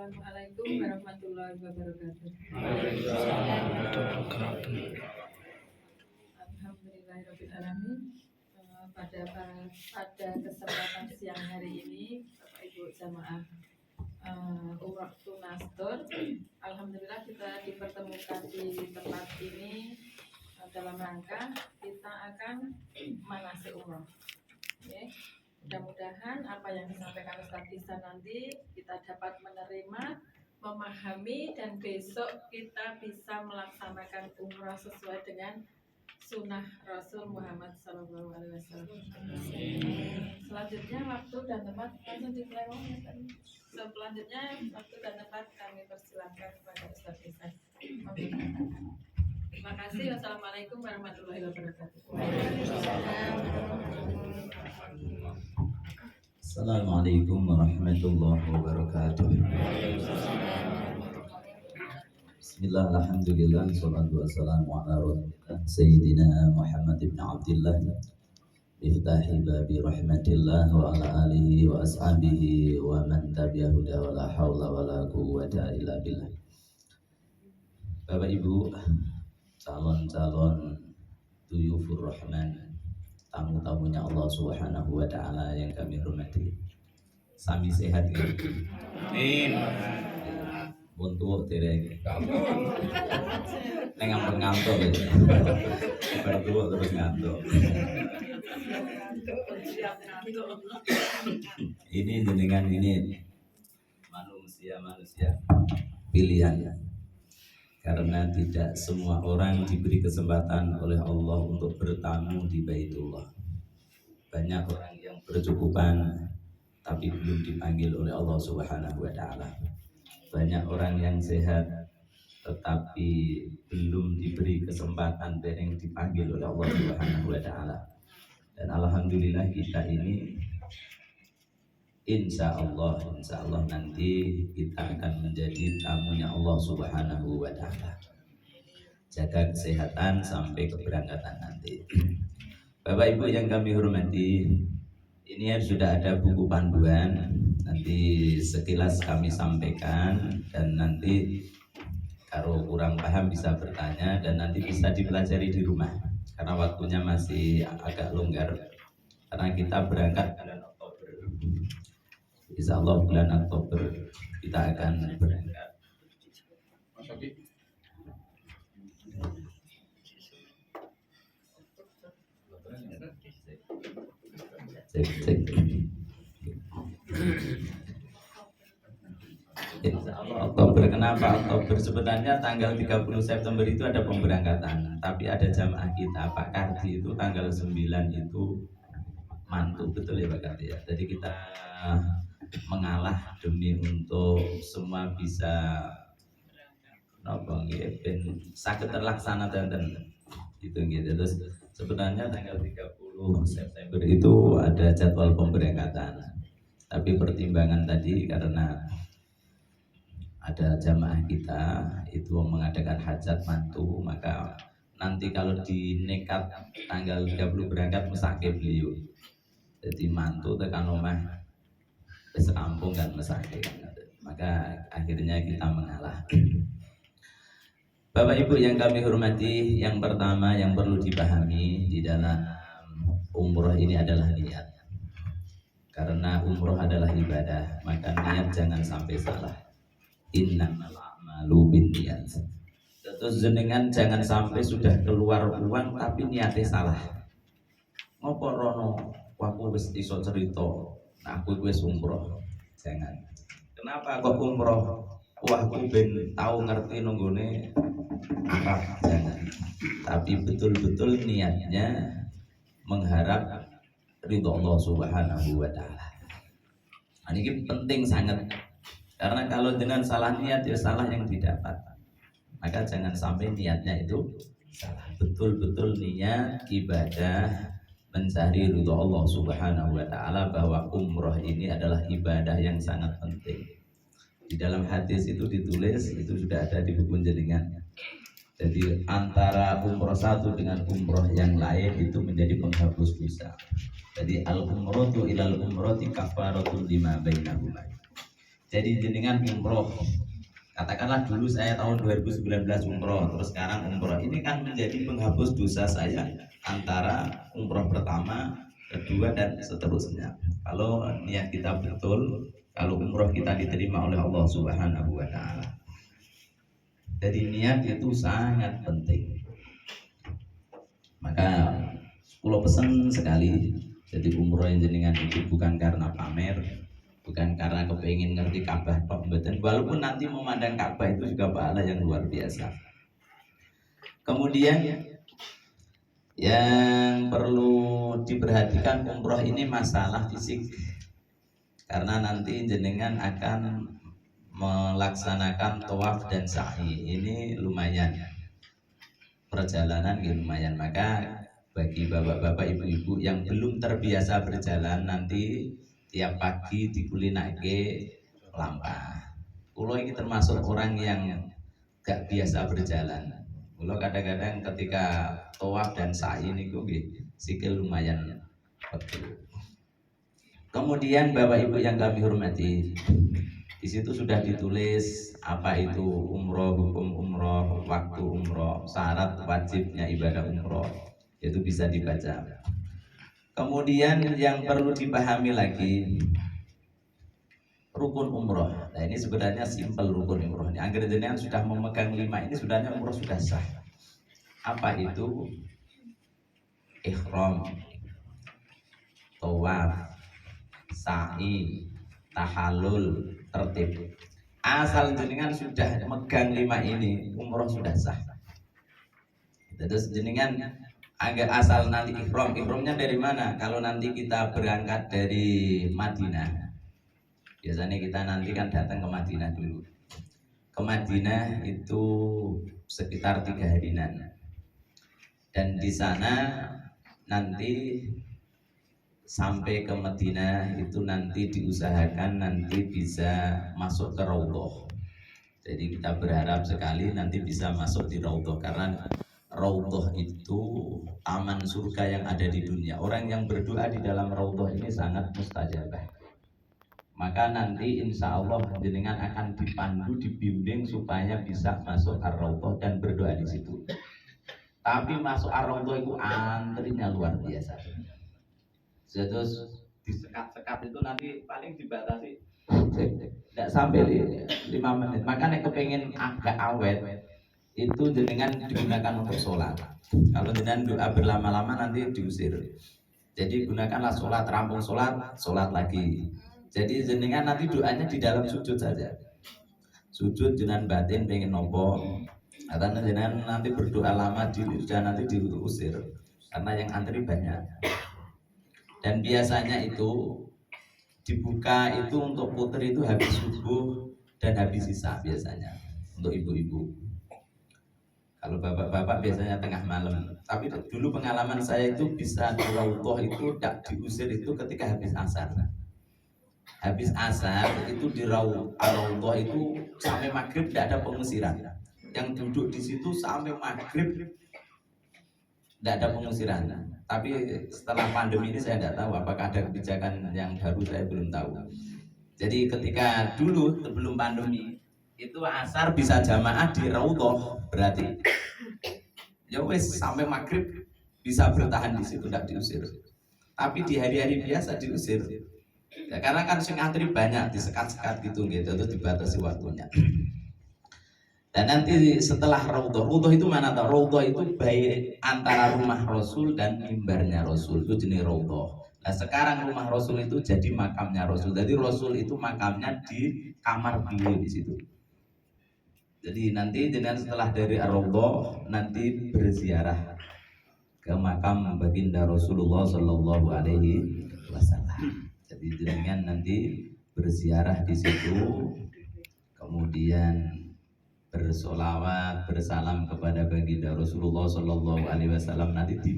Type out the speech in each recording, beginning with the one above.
Assalamualaikum warahmatullahi wabarakatuh. Alhamdulillahirrahmanirrahim. Pada kesempatan siang hari ini, Bapak Ibu jamaah Umroh Tunastur, alhamdulillah kita dipertemukan di tempat ini dalam rangka kita akan manasik umroh. Okay. Mudah-mudahan apa yang disampaikan Ustaz Ihsan nanti kita dapat menerima, memahami, dan besok kita bisa melaksanakan umrah sesuai dengan sunnah Rasul Muhammad SAW. Selanjutnya waktu dan tempat langsung diperoleh. Selanjutnya waktu dan tempat kami persilakan kepada Ustaz Ihsan. Terima kasih. Wassalamualaikum warahmatullahi wabarakatuh. Assalamualaikum warahmatullahi wabarakatuh. Bismillah, alhamdulillah, salatu wassalamu ala rasulillah Sayyidina Muhammad ibn Abdillah Iftahi babi rahmatillah wa ala alihi wa ashabihi wa man tabi'ahuda wa la hawla wa la quwwata illa billah. Bapak Ibu, calon-calon duyufur rahman, tamu-tamunya Allah Subhanahu wa ta'ala yang kami hormati, sami sehat ya? Amin. Untuk tereng nengang ngantuk ya, berdua terus ngantuk. Ini jenengan ini manusia pilihan, karena tidak semua orang diberi kesempatan oleh Allah untuk bertamu di Baitullah. Banyak orang yang bercukupan tapi belum dipanggil oleh Allah Subhanahu wa ta'ala. Banyak orang yang sehat tetapi belum diberi kesempatan dereng dipanggil oleh Allah Subhanahu wa ta'ala. Dan alhamdulillah kita ini insya Allah nanti kita akan menjadi tamunya Allah Subhanahu wa ta'ala. Jaga kesehatan sampai keberangkatan nanti. Bapak Ibu yang kami hormati, ini sudah ada buku panduan, nanti sekilas kami sampaikan, dan nanti kalau kurang paham bisa bertanya, dan nanti bisa dipelajari di rumah karena waktunya masih agak longgar, karena kita berangkat bulan Oktober. Insya Allah bulan Oktober kita akan berangkat. Cek. Insya Allah Oktober. Kenapa Oktober? Sebenarnya tanggal 30 September itu ada pemberangkatan, tapi ada jamaah kita Pak Kardi itu tanggal 9 itu mantu, betul ya Pak Kardi ya. Jadi kita mengalah demi untuk semua bisa sakit terlaksana dan gitu. Terus sebenarnya tanggal 30 September itu ada jadwal pemberangkatan, tapi pertimbangan tadi karena ada jamaah kita itu mengadakan hajat mantu, maka nanti kalau di nekat tanggal 30 berangkat mesake beliau, jadi mantu tekan omah sekampung kan mesake, maka akhirnya kita mengalah. Bapak Ibu yang kami hormati, yang pertama yang perlu dipahami di dalam umroh ini adalah niat. Karena umroh adalah ibadah, maka niat jangan sampai salah. Innamal a'malu binniyat. Terus jenengan jangan sampai sudah keluar uang tapi niatnya salah. Ngopo rono aku wis iso cerita, aku wis umroh. Jangan. Kenapa kok umroh? Wah, aku ben tahu ngerti nunggone Arab, jangan. Tapi betul-betul niatnya mengharap ridho Allah Subhanahu wa ta'ala. Ini penting sangat, karena kalau dengan salah niat ya salah yang didapat. Maka jangan sampai niatnya itu salah. Betul-betul niat ibadah mencari ridho Allah Subhanahu wa ta'ala, bahwa umroh ini adalah ibadah yang sangat penting. Di dalam hadis itu ditulis, itu sudah ada di buku jenengan. Jadi antara umroh satu dengan umroh yang lain itu menjadi penghapus dosa. Jadi al-umrotu ilal umroti kafaratul lima bainahuma. Jadi jenengan umroh, katakanlah dulu saya tahun 2019 umroh, terus sekarang umroh, ini kan menjadi penghapus dosa saya antara umroh pertama, kedua, dan seterusnya. Kalau niat kita betul, kalau umroh kita diterima oleh Allah Subhanahu wa Ta'ala. Jadi niat itu sangat penting. Maka pulau pesen sekali, jadi umroh yang jenengan itu bukan karena pamer, bukan karena kepingin ngerti Ka'bah tok mboten, walaupun nanti memandang Ka'bah itu juga pahala yang luar biasa. Kemudian yang perlu diperhatikan umroh ini masalah fisik, karena nanti jenengan akan melaksanakan tawaf dan sa'i. Ini lumayan, perjalanan lumayan. Maka bagi bapak-bapak, ibu-ibu yang belum terbiasa berjalan, nanti tiap pagi dikulinake lampah. Kulo ini termasuk orang yang gak biasa berjalan. Kulo kadang-kadang ketika tawaf dan sa'i niku nggih sikil lumayan pegel. Kemudian bapak ibu yang kami hormati, di situ sudah ditulis apa itu umroh, hukum umroh, waktu umroh, syarat wajibnya ibadah umroh, itu bisa dibaca. Kemudian yang perlu dipahami lagi, rukun umroh. Nah ini sebenarnya simpel rukun umroh. Agar jenengan sudah memegang 5 ini, sebenarnya umroh sudah sah. Apa itu? Ihram, tawaf, sa'i, tahallul, tertib. Asal jenengan sudah megang 5 ini, umroh sudah sah. Terus jenengan agak asal nanti ihramnya dari mana? Kalau nanti kita berangkat dari Madinah, biasanya kita nanti kan datang ke Madinah dulu. Ke Madinah itu sekitar 3 harian. Dan di sana nanti sampai ke Madinah itu nanti diusahakan nanti bisa masuk ke Raudhah. Jadi kita berharap sekali nanti bisa masuk di Raudhah, karena Raudhah itu taman surga yang ada di dunia. Orang yang berdoa di dalam Raudhah ini sangat mustajabah. Maka nanti insya Allah jenengan akan dipandu, dibimbing supaya bisa masuk Ar-Raudhah dan berdoa di situ. Tapi masuk Ar-Raudhah itu antrinya luar biasa. Terus disekat-sekat itu nanti paling dibatasi tidak sampai 5 menit. Makanya kepengen agak awet itu jenengan digunakan untuk sholat. Kalau jenengan doa berlama-lama nanti diusir. Jadi gunakanlah sholat, rampung sholat lagi. Jadi jenengan nanti doanya di dalam sujud saja. Sujud jenengan batin pengen nopo, karena jenengan nanti berdoa lama sudah nanti diusir karena yang antri banyak. Dan biasanya itu dibuka itu untuk putri itu habis subuh dan habis sisa biasanya untuk ibu-ibu. Kalau bapak-bapak biasanya tengah malam. Tapi dulu pengalaman saya itu bisa di Raudhah itu tidak diusir itu ketika habis asar. Habis asar itu di Raudhah itu sampai maghrib tidak ada pengusiran. Yang duduk di situ sampai maghrib tidak ada pengusiran. Tapi setelah pandemi ini saya tidak tahu apakah ada kebijakan yang baru, saya belum tahu. Jadi ketika dulu sebelum pandemi itu asar bisa jamaah di Raudhah, berarti ya wes sampai maghrib bisa bertahan di situ tidak diusir. Tapi di hari-hari biasa diusir. Ya, karena kan sing antri banyak disekat-sekat gitu terus dibatasi waktunya. Dan nanti setelah Raudhah itu mana tahu? Raudhah itu baik antara rumah Rasul dan mimbarnya Rasul, itu jenis Raudhah. Nah sekarang rumah Rasul itu jadi makamnya Rasul. Jadi Rasul itu makamnya di kamar beliau di situ. Jadi nanti dengan setelah dari Raudhah nanti berziarah ke makam baginda Rasulullah Shallallahu Alaihi Wasallam. Jadi dengan nanti berziarah di situ, kemudian bersolawat, bersalam kepada baginda Rasulullah Shallallahu Alaihi Wasallam, nanti di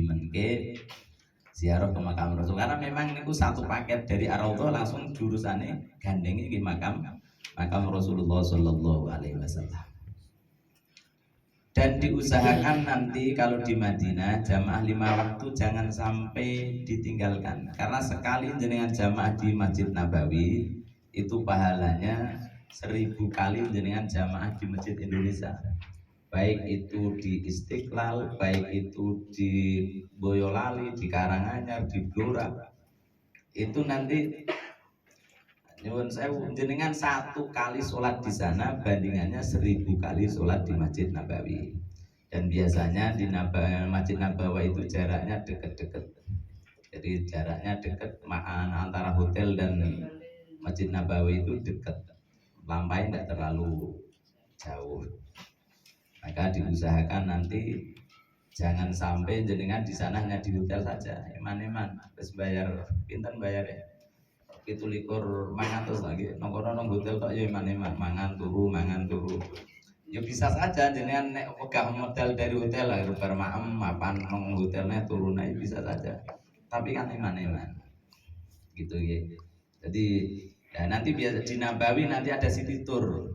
Menke ziarah ke makam Rasul. Karena memang itu satu paket dari Ar-Raudhah langsung jurusannya gandengi ke makam Rasulullah Shallallahu Alaihi Wasallam. Dan diusahakan nanti kalau di Madinah jamaah 5 waktu jangan sampai ditinggalkan, karena sekali jenengan jamaah di Masjid Nabawi itu pahalanya 1000 kali jenengan jamaah di Masjid Indonesia, baik itu di Istiqlal, baik itu di Boyolali, di Karanganyar, di Blora. Itu nanti nyuwun sewu jenengan 1 kali sholat di sana bandingannya 1000 kali sholat di Masjid Nabawi. Dan biasanya di Masjid Nabawi itu jaraknya deket-deket, jadi jaraknya deket antara hotel dan Masjid Nabawi itu deket, lampai tidak terlalu jauh. Maka diusahakan nanti jangan sampai jenengan di sana hanya di hotel saja, eman-eman terus bayar pinten bayar ya 17 mangan terus lagi nongkrong nong hotel tok ya eman-eman mangan turu ya bisa saja jenengan nek wegah modal dari hotel lah bar maem mapan nong hotelnya turun aja bisa saja, tapi kan eman-eman gitu ya. Jadi nanti biasa di Nabawi nanti ada city tour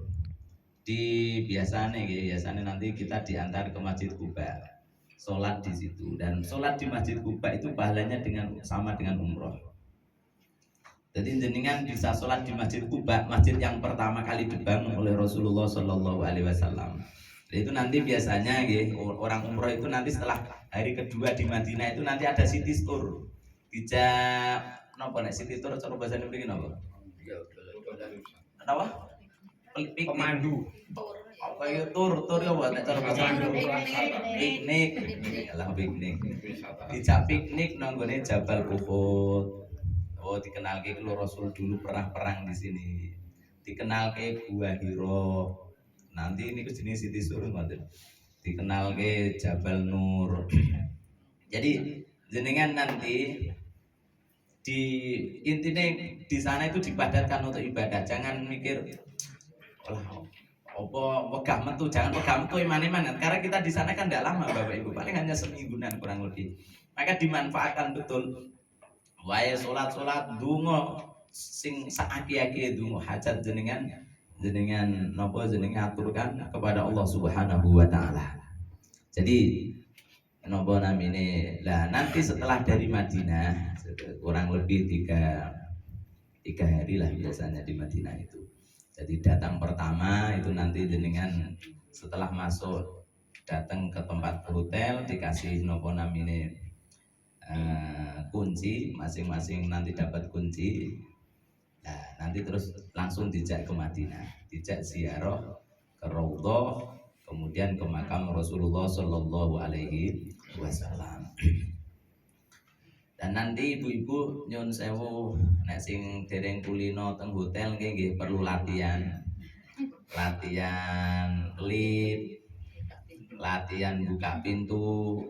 di biasanya nanti kita diantar ke Masjid Kuba, sholat di situ, dan sholat di Masjid Kuba itu pahalanya sama dengan umroh. Jadi jenengan bisa sholat di Masjid Kuba, masjid yang pertama kali dibangun oleh Rasulullah Shallallahu Alaihi Wasallam. Itu nanti biasanya orang umroh itu nanti setelah hari kedua di Madinah itu nanti ada city tour. Dijak nopo nek city tour cara bahasa Indonesia nopo? Apa? Pemandu. Apa itu tur ya buat cara bahasa Indonesia? Piknik. Lah piknik. Dijak piknik nonggone Jabal Uhud. Oh dikenal ke Rasul dulu pernah perang di sini, dikenal ke Gua Hiro, nanti ini jenis Siti Surun dikenal ke Jabal Nur. Jadi jenengan nanti di intinya di sana itu dipadatkan untuk ibadah, jangan mikir wegah metu, jangan wegah metu iman-iman, karena kita di sana kan tidak lama Bapak Ibu, paling hanya semingguan kurang lebih, maka dimanfaatkan betul. Wae sholat dungo sing saaki-aki dungo hajat jenengan nopo jenengan aturkan kepada Allah Subhanahu wa taala. Jadi nopo namine lah nanti setelah dari Madinah kurang lebih 3 hari lah biasanya di Madinah itu. Jadi datang pertama itu nanti jenengan setelah masuk datang ke tempat hotel dikasih nopo namine kunci, masing-masing nanti dapat kunci. Nah, nanti terus langsung dijak ke Madinah, dijak ziarah ke Raudhah, kemudian ke makam Rasulullah Shallallahu Alaihi Wasallam. Dan nanti ibu-ibu nyun sewu, nek sing dereng kulino teng hotel nggih perlu latihan lift, latihan buka pintu.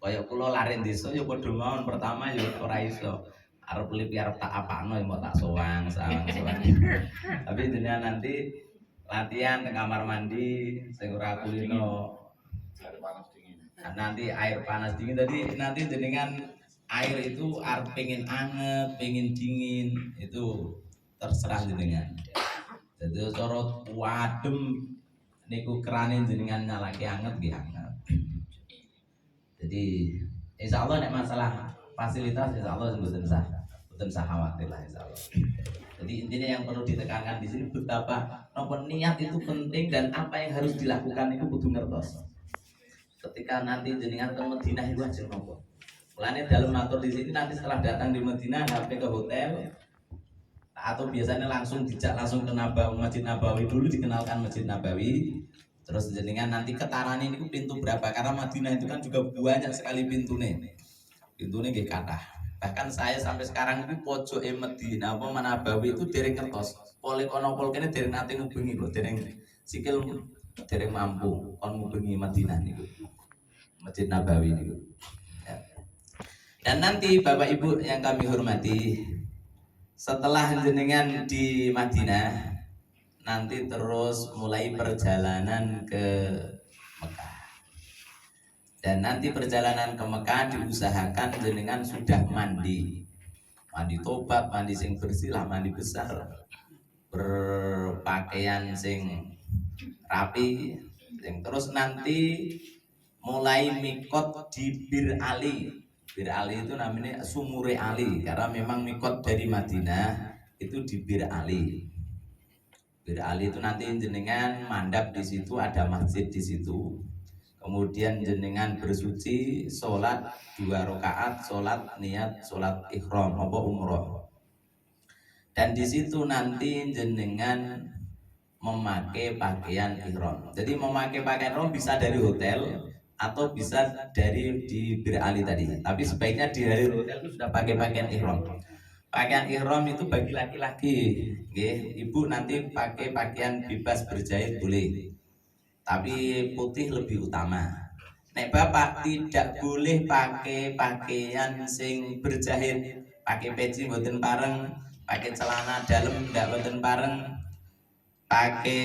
Kayak kula laren desa ya padha mawon, pertama ya ora iso. Arep lip arep tak apakno ya mau tak sowang. Tapi jenengan nanti latihan ke kamar mandi sing ora kulino. Nanti air panas dingin, tadi nanti jenengan air itu arep pengen anget, pengen dingin, itu terserah jenengan. Jadi cara wadem niku kerane jenengan nyalake anget nggih anget. Jadi insya Allah nek masalah fasilitas insya Allah mboten sah khawatir lah insya Allah. Jadi intinya yang perlu ditekankan di sini betapa niat itu penting dan apa yang harus dilakukan itu kudu ngertos. Ketika nanti jenengan ke Madinah itu aja nopo. Mulane dalam matur di sini nanti setelah datang di Madinah sampai ke hotel atau biasanya langsung ke Masjid Nabawi dulu, dikenalkan Masjid Nabawi. Terus jenengan nanti ketarane niku pintu berapa, karena Madinah itu kan juga banyak sekali pintune nggih kathah. Bahkan saya sampai sekarang itu pojoke Madinah apa Nabawi itu dereng ngertos. Pole kono pol kene dereng nate ngubengi kok, dereng sikil dereng mampu kon ngubengi Madinah niku. Masjid Nabawi niku. Ya. Dan nanti Bapak Ibu yang kami hormati, setelah jenengan di Madinah nanti terus mulai perjalanan ke Mekah. Dan nanti perjalanan ke Mekah diusahakan jenengan sudah mandi tobat, mandi sing bersih lah, mandi besar, berpakaian sing rapi. Terus nanti mulai mikot di Bir Ali. Bir Ali itu namanya Sumure Ali karena memang mikot dari Madinah itu di Bir Ali. Bir Ali itu nanti jenengan mandap di situ, ada masjid di situ. Kemudian jenengan bersuci, sholat 2 rakaat, sholat niat, sholat ikhram, apa umroh. Dan di situ nanti jenengan memakai pakaian ihram. Jadi memakai pakaian ihram bisa dari hotel atau bisa dari di Bir Ali tadi. Tapi sebaiknya di hari hotel itu sudah pakai pakaian ihram. Pakaian ihram itu bagi laki-laki, ibu nanti pakai pakaian bebas berjahit boleh. Tapi putih lebih utama. Nek bapak tidak boleh pakai pakaian sing berjahit, pakai peci mboten pareng, pakai celana dalam ndak mboten pareng, pakai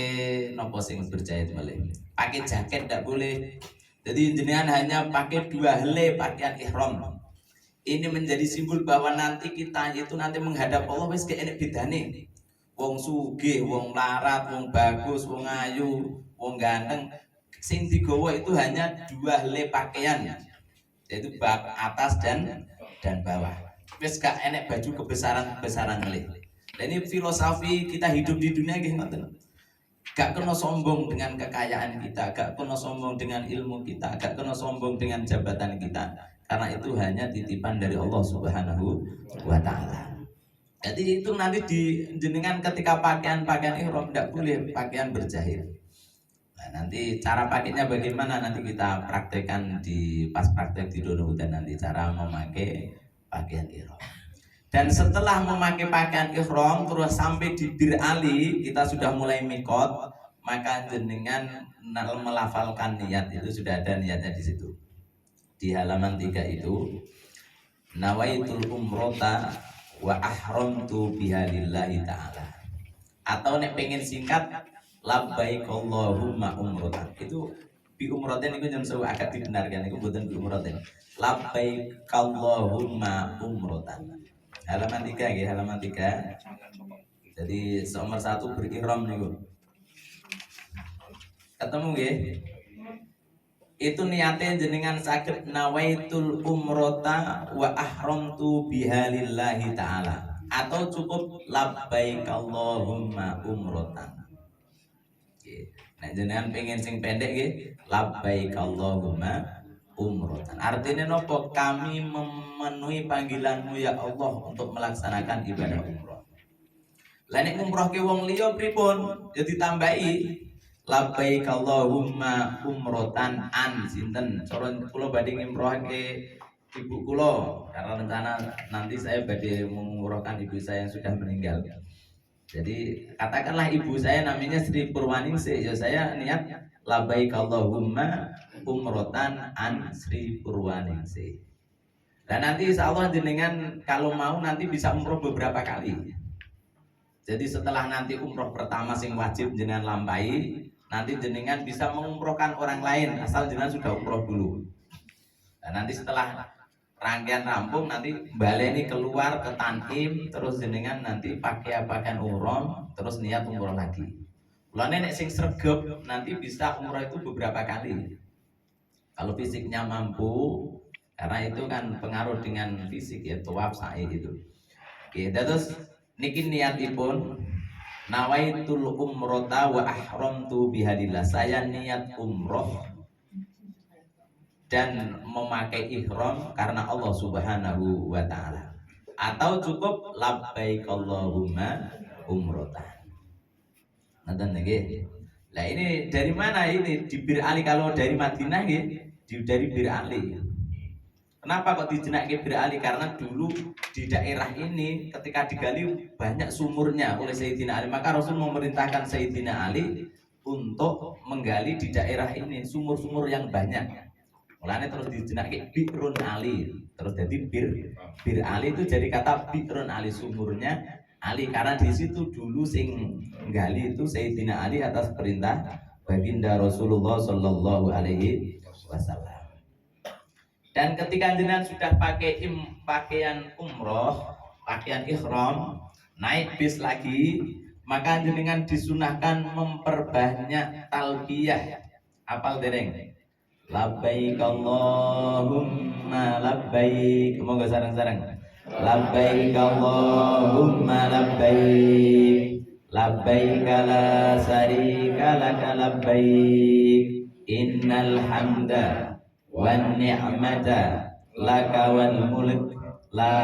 nopo sing berjahit boleh, pakai jaket ndak boleh. Jadi jenengan hanya pakai 2 helai pakaian ihram. Ini menjadi simbol bahwa nanti kita itu nanti menghadap Allah wis gak enek bedane. Wong sugih, wong larat, wong bagus, wong ayu, wong ganteng, sing digawa itu hanya 2 helai pakaian, yaitu bak atas dan bawah. Wis gak enek baju kebesaran melih. Dan ini filosofi kita hidup di dunia nggih ngoten. Gak kena sombong dengan kekayaan kita, gak kena sombong dengan ilmu kita, gak kena sombong dengan jabatan kita, karena itu hanya titipan dari Allah Subhanahu wa Ta'ala. Jadi itu nanti di jenengan ketika pakaian ihram tidak boleh pakaian berjahit. Nah, nanti cara pakainya bagaimana nanti kita praktekkan di pas praktek di Dono Hudan nanti cara memakai pakaian ihram. Dan setelah memakai pakaian ihram terus sampai di Bir Ali kita sudah mulai mikot, maka jenengan melafalkan niat, itu sudah ada niatnya di situ. Di halaman 3 itu nawaitul umrota wa ahramtu biha lillahi ta'ala. Atau nek pengen singkat labbaik Allahumma umrotan. Itu bi umroten itu jam sewa agak dibenarkan itu bukan bi umroten. Labbaik Allahumma umrotan. Halaman 3 ya, halaman 3. Jadi nomor 1 berihram niku. Ketemu nggih? Itu niatnya jenengan sakit nawaitul umrota wa ahramtu biha lillahi ta'ala, atau cukup labbaik Allahumma umrotan. Nah jenengan pengen sing pendek nggih, labbaik Allahumma umrotan. Artinya nopo? Kami memenuhi panggilanmu ya Allah untuk melaksanakan ibadah umroh. Lah nek umroh ke wong liya pripun? Ya ditambahi labbaik Allahumma umrotan an sinten. Soron kula badhe ngimrohake ibu kula karena rencana nanti saya badhe mengumrohkan ibu saya yang sudah meninggal. Jadi katakanlah ibu saya namanya Sri Purwaningsih, ya saya niat labbaik Allahumma umrotan an Sri Purwaningsih. Dan nanti insya Allah jenengan kalau mau nanti bisa umroh beberapa kali. Jadi setelah nanti umroh pertama sing wajib jenengan lampahi, nanti jenengan bisa mengumrohkan orang lain asal jenengan sudah umroh dulu. Dan nanti setelah rangkaian rampung nanti baleni keluar ke Tanim, terus jenengan nanti pakai umroh, terus niat umroh lagi. Mulane nek sing sregep nanti bisa umroh itu beberapa kali. Kalau fisiknya mampu, karena itu kan pengaruh dengan fisik ya, tawaf sa'i gitu. Oke, terus niki niatipun nawaitul umrota wa ahramtu bihadillah. Saya niat umroh dan memakai ihram karena Allah Subhanahu wa Ta'ala. Atau cukup labbaik Allahumma umrotan. Nanti nggih. Lah ini dari mana ini? Di Bir Ali. Kalau dari Madinah nggih, dari Bir Ali. Kenapa kok dijenaki Bir Ali? Karena dulu di daerah ini ketika digali banyak sumurnya oleh Sayyidina Ali. Maka Rasul memerintahkan Sayyidina Ali untuk menggali di daerah ini sumur-sumur yang banyak. Mulanya terus dijenaki Bi'run Ali. Terus jadi Bir Ali itu jadi kata Bi'run Ali, sumurnya Ali. Karena di situ dulu sing gali itu Sayyidina Ali atas perintah baginda Rasulullah Sallallahu Alaihi Wasallam. Dan ketika jenengan sudah pakai pakaian umroh, pakaian ihram, naik bis lagi, maka jenengan disunahkan memperbanyak talbiyah Apal dereng? Labbaik Allahumma labbaik. Monggo sareng-sareng. Labbaik Allahumma labbaik. Labbaik la syarika laka labbaik. Innal hamda wan ni'mata laka wal mulk la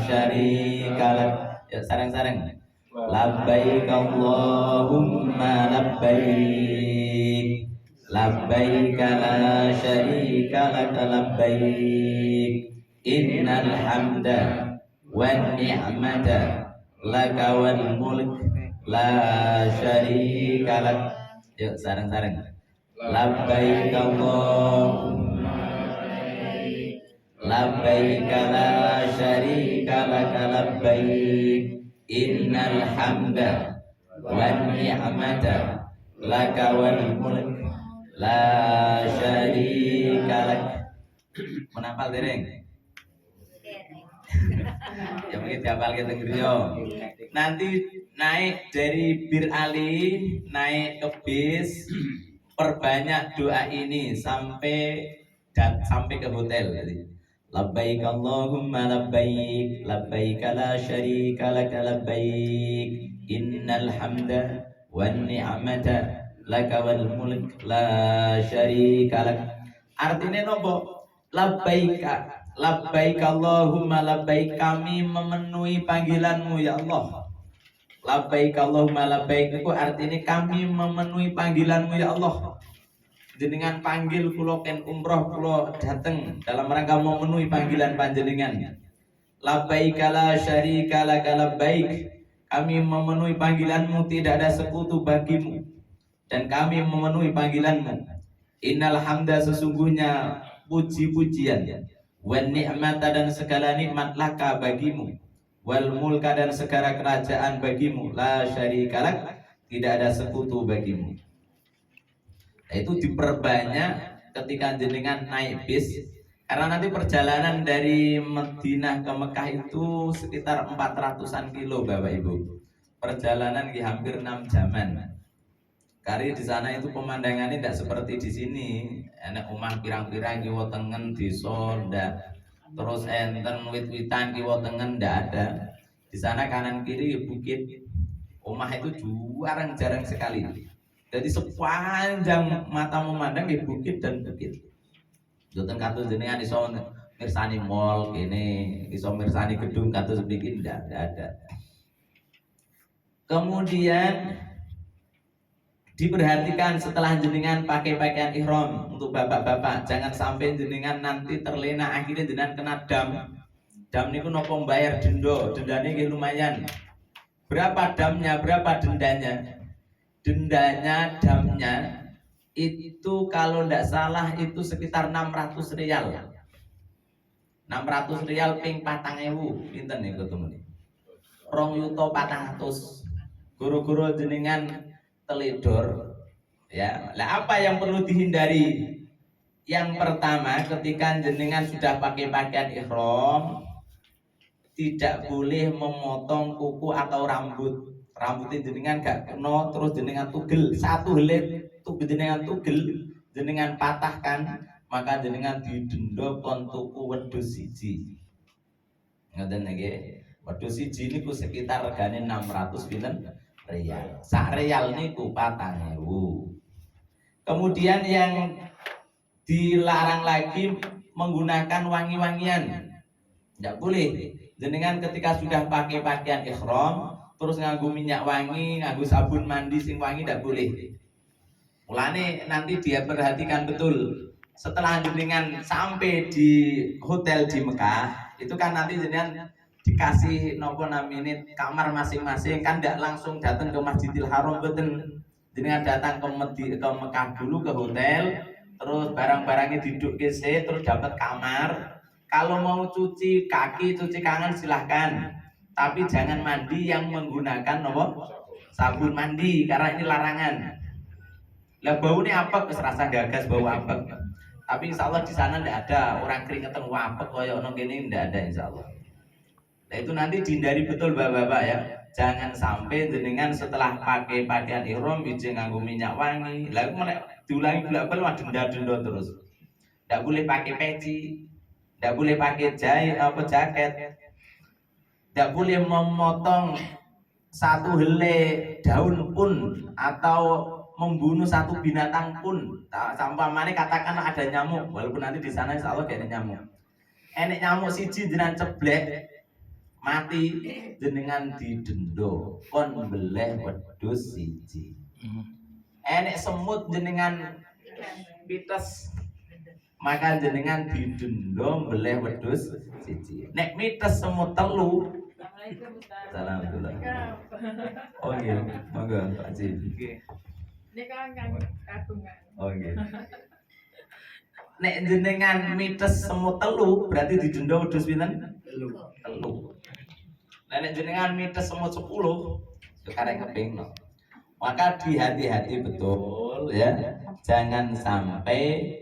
syarika lak. Ya sareng-sareng. Labbaik Allahumma labbaik. Labbaik la syarika laka labbaik. Innal hamda wan ni'mata laka wal mulk la syarika lak. Yuk sareng-sareng. Labbaik Allahumma labbaik la syarika laka labbaik. Innal hamda wan ni'mata laka wal mulk la syarika lak. Menapal dereng? Ya mungkin dihafal kita griyo. Nanti naik dari Bir Ali, naik ke bis, perbanyak doa ini sampai ke hotel. Labbaik Allahumma labbaik, labbaik la syarika laka labbaik, innal hamda wan ni'mata laka wal mulk la syarika lak. Artinya nopo? Labbaika, labbaik Allahumma labbaik, kami memenuhi panggilanmu ya Allah. Labbaik Allahumma labbaik itu artinya kami memenuhi panggilanmu ya Allah. Jenengan panggil kula ken umroh, kula dateng dalam rangka memenuhi panggilan panjenengan. Labbaik la syarika laka labbaik, kami memenuhi panggilanmu, tidak ada sekutu bagimu, dan kami memenuhi panggilanmu. Innal hamda, sesungguhnya puji-pujian, wan ni'mata, dan segala nikmat laka bagimu, wal mulka, dan segala kerajaan bagimu, la syarika lak, tidak ada sekutu bagimu. Itu diperbanyak ketika jenengan naik bis, karena nanti perjalanan dari Madinah ke Mekah itu sekitar 400-an kilo Bapak Ibu. Perjalanan hampir 6 jaman. Karena di sana itu pemandangannya tidak seperti di sini. Enak omah pirang-pirang kiwa tengen desa ndak. Terus enten wit-witan kiwa tengen ndak ada. Di sana kanan kiri bukit. Omah itu jarang sekali. Jadi sepanjang mata memandang di bukit dan bukit. Joten kados jenengan iso mirsani mall kene, iso mirsani gedung kados bikin ndak ada. Kemudian diperhatikan setelah jenengan pakai pakaian ihram, untuk bapak-bapak jangan sampai jenengan nanti terlena akhirnya jenengan kena dam. Dam niku nopo bayar dendanya lumayan. Berapa damnya, berapa dendanya? Damnya itu kalau tidak salah itu sekitar 600 rial. 600 rial ping 4.000 pinten nih ketemu nih. 2.400. Guru-guru jenengan teledor ya. Lah apa yang perlu dihindari? Yang pertama, ketika jenengan sudah pakai pakaian ihram, tidak boleh memotong kuku atau rambut. Rambutnya jenengan gak kena, terus jenengan tugel satu helai, jenengan tugel, jenengan patahkan, maka jenengan didenda kon tuku wedhus siji. Ngoten nggih. Wedhus siji niku sekitar regane 600 pinten rial. Sak rial niku 4.000. Kemudian yang dilarang lagi menggunakan wangi-wangian. Tidak boleh. Jenengan ketika sudah pakai pakaian ihram terus nganggo minyak wangi, nganggo sabun mandi sing wangi, tidak boleh. Mulane nanti dia perhatikan betul. Setelah jenengan sampai di hotel di Mekah, itu kan nanti jenengan dikasih nopo namine kamar masing-masing, kan tidak langsung datang ke Masjidil Haram, betul. Jenengan datang ke Mekah dulu ke hotel, terus barang-barangnya duduk kese, terus dapat kamar. Kalau mau cuci kaki, cuci tangan silahkan. Tapi jangan mandi yang menggunakan nopo sabun mandi, karena ini larangan. Lah baunya apa? Keserasa gagas bau apa? Tapi insya Allah di sana tidak ada orang keringetan wapek koyo ono kene, tidak ada insya Allah. Nah itu nanti dihindari betul bapak-bapak ya. jangan sampai jenengan setelah pakai pakaian ihram ije nganggo minyak wangi. Lalu mulai diulangi bolak-balik denda-denda terus. Tidak boleh pakai peci, tidak boleh pakai jaket, tidak boleh memotong satu helai daun pun atau membunuh satu binatang pun. Sampai mana katakan ada nyamuk, walaupun nanti di sana insya Allah gak ada nyamuk. Enek nyamuk siji jenengan ceblek mati jenengan didendo kon beleh wedhus siji. Enek semut jenengan pites maka jenengan didendo beleh wedhus siji. Nek mites semut telu. Assalamualaikum. Oh iya, monggo Pak Cid. Ini kan kagungan. Oh iya. Nek jenengan mites semut telu berarti didenda wedhus pinten? Telu. Nek jenengan mites semut 10 sekarang kepingno. Maka dihati-hati betul ya. Jangan sampai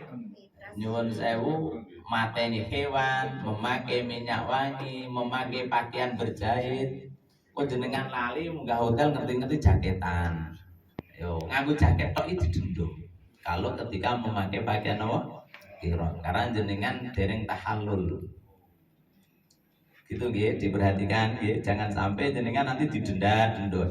nyuwun sewu mateni hewan, memakai minyak wangi, memakai pakaian berjahit. Kok jenengan lali munggah hotel ngerti-ngerti jaketan. Yo, nganggo jaket tok itu didenda. Kalau ketika memakai pakaian apa? Ihram. Karena jenengan dereng tahallul. Gitu nggih, diperhatikan nggih, jangan sampai jenengan nanti didenda-denda.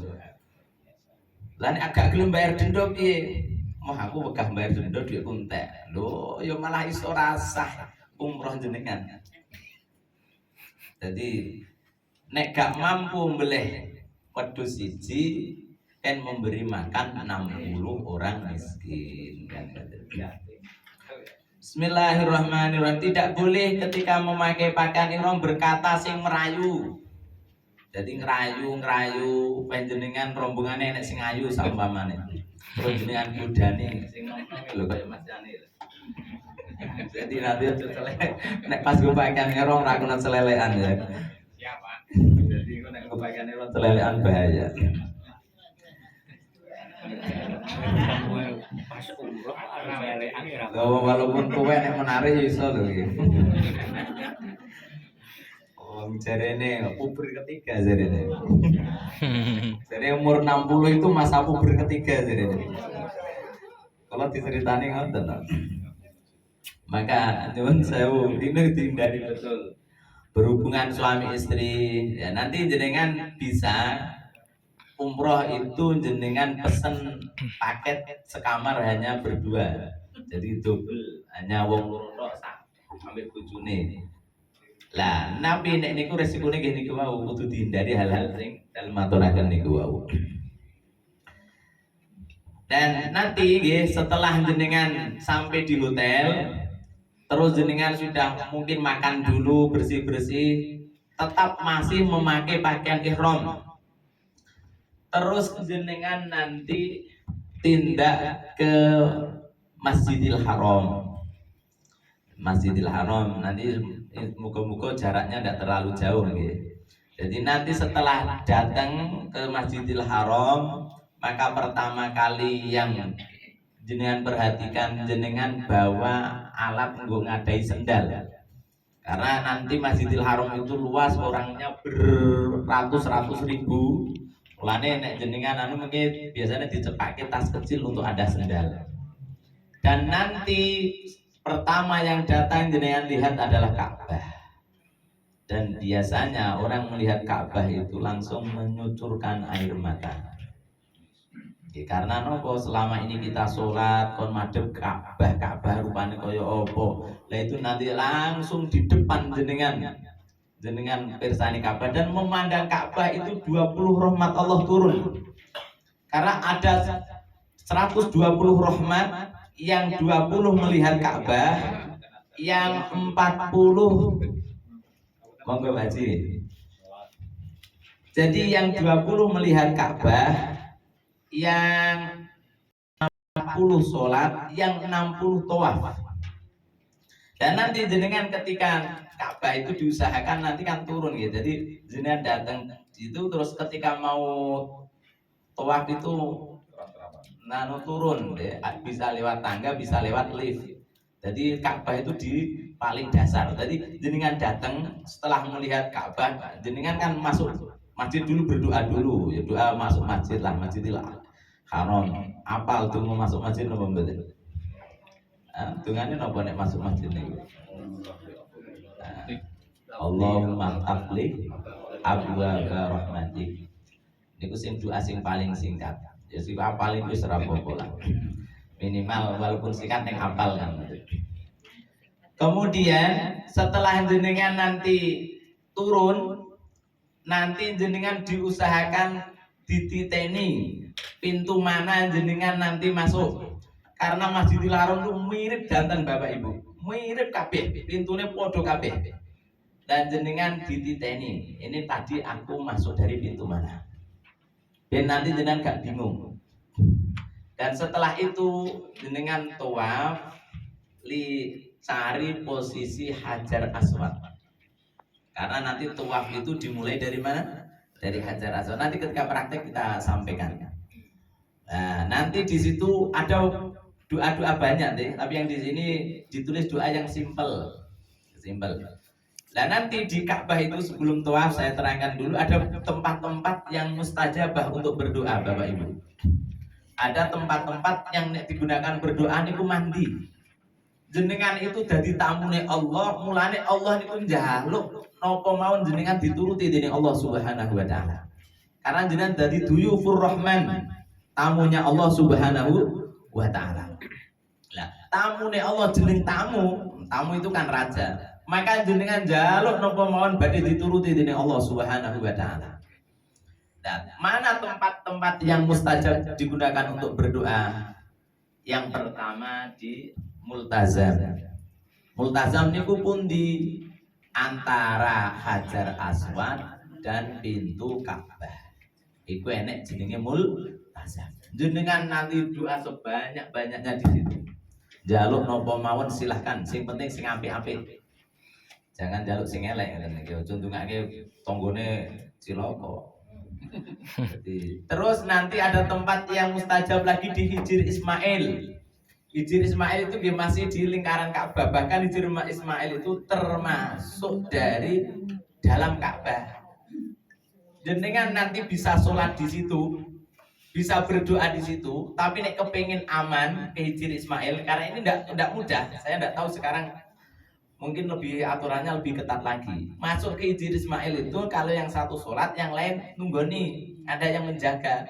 Lan agak gelem bayar denda piye? Wah, aku wegah bayar denda dhuwit entek. Lho, ya malah iso rasah umroh jenengan. Jadi nek gak mampu mbeleh wedhus siji kan memberi makan 60 orang miskin kan. Bismillahirrahmanirrahim. Tidak boleh ketika memakai pakaian ihram berkata sing merayu. Jadi ngerayu panjenengan rombongane nek sing ayu sampamane. Terus jenengan kudane sing ngomong lho kaya Mas Yani. Jadi nanti nek pas gue pakaian ihram ra kena selelean ya. Siapa? Jadi nek gue pakaian ihram selelean bahaya. Pas umroh lelean ya. Walaupun kowe nek menarik iso lho iki. Oh, jarene puber ketiga jarene. Jadi umur 60 itu masa puber ketiga jarene. Kalau diceritani ngoten. Maka nyuwun sewu ini dihindari betul. Berhubungan suami istri, ya nanti jenengan bisa umroh itu jenengan pesen paket sekamar hanya berdua. Jadi double hanya wong loro tok sampai bojone. Lah, nabi nek niku resikone nggih niku wau kudu dihindari hal-hal sing dalem aturaken niku wau. Dan nanti nggih setelah jenengan sampai di hotel, terus jenengan sudah mungkin makan dulu bersih-bersih, tetap masih memakai pakaian ihram. Terus jenengan nanti tindak ke Masjidil Haram. Masjidil Haram nanti muka-muka jaraknya tidak terlalu jauh gitu. Jadi nanti setelah datang ke Masjidil Haram, maka pertama kali yang jenengan perhatikan jenengan bawa alat nggo ngadai sendal. Karena nanti Masjidil Haram itu luas, orangnya beratus-ratus ribu. Mulane nek jenengan anu mungkin biasanya dicepake tas kecil untuk ada sendal. Dan nanti pertama yang datang jenengan lihat adalah Ka'bah. Dan biasanya orang melihat Ka'bah itu langsung menyucurkan air mata. Ya, karena nopo selama ini kita sholat kon madhep Ka'bah rupane kaya apa. Lah itu nanti langsung di depan jenengan pirsani Ka'bah dan memandang Ka'bah itu 20 rahmat Allah turun. Karena ada 120 rahmat, yang 20 melihat Ka'bah, yang 40 monggo Pak Haji. Jadi yang 20 melihat Ka'bah, yang 40 sholat, yang 60 tawaf. Dan nanti jenengan ketika Ka'bah itu diusahakan nanti kan turun gitu. Jadi jenengan datang itu terus ketika mau tawaf itu nano turun deh, bisa lewat tangga, bisa lewat lift. Jadi Ka'bah itu di paling dasar. Jadi jenengan datang setelah melihat Ka'bah, jenengan kan masuk Masjid dulu berdoa dulu, ya doa masuk masjid lah, Masjidil Haram. Apal tuh mau masuk masjid napa mboten? Dungane napa nek masuk masjid niku? Allahumma aflih abwaaba rahmatik. Niku sing doa sing paling singkat. Ya sing paling wis ora apa-apa lah. Minimal walaupun singkat ning hafal kan. Kemudian setelah jenengan nanti turun, nanti jenengan diusahakan dititeni pintu mana jenengan nanti masuk. Karena Masjidil Haram itu mirip jantan Bapak Ibu, mirip kabeh, pintunya podo kabeh. Dan jenengan dititeni, ini tadi aku masuk dari pintu mana? Dan nanti jenengan gak bingung. Dan setelah itu jenengan tawaf cari posisi Hajar Aswad. Karena nanti tawaf itu dimulai dari mana? Dari Hajar Aswad. Nanti ketika praktek kita sampaikan. Nah, nanti di situ ada doa-doa banyak deh, tapi yang di sini ditulis doa yang simple. Nah, nanti di Ka'bah itu sebelum tawaf saya terangkan dulu ada tempat-tempat yang mustajabah untuk berdoa, Bapak Ibu. Ada tempat-tempat yang digunakan berdoa niku mandi. Jenengan itu dadi tamune Allah, mulane Allah niku njaluk napa mawon jenengan dituruti dening Allah Subhanahu wa taala. Karena jenengan dadi duyufur Rahman, tamunya Allah Subhanahu wa taala. Lah, tamune Allah jeneng tamu itu kan raja. Maka jenengan njaluk napa mawon badhe dituruti dening Allah Subhanahu wa taala. Dan mana tempat-tempat yang mustajab digunakan untuk berdoa? Yang pertama di Multazam. Multazam niku pun di antara Hajar Aswad dan pintu Ka'bah. Iku enek jenenge Multazam. Jenengan nanti doa sebanyak-banyaknya di situ. Jaluk nopo mawon silahkan. Sing penting sing apik-apik. Jangan jaluk sing elek ngene iki. Condongake tanggane cilaka. Terus nanti ada tempat yang mustajab lagi di Hijr Ismail. Hijr Ismail itu dia masih di lingkaran Ka'bah. Bahkan Hijr Ismail itu termasuk dari dalam Ka'bah. Jenengan nanti bisa sholat di situ, bisa berdoa di situ. Tapi nek kepengin aman ke Hijr Ismail, karena ini tidak mudah. Saya tidak tahu sekarang. Mungkin lebih aturannya lebih ketat lagi. Masuk ke Hijr Ismail itu kalau yang satu sholat, yang lain nunggoni, ada yang menjaga.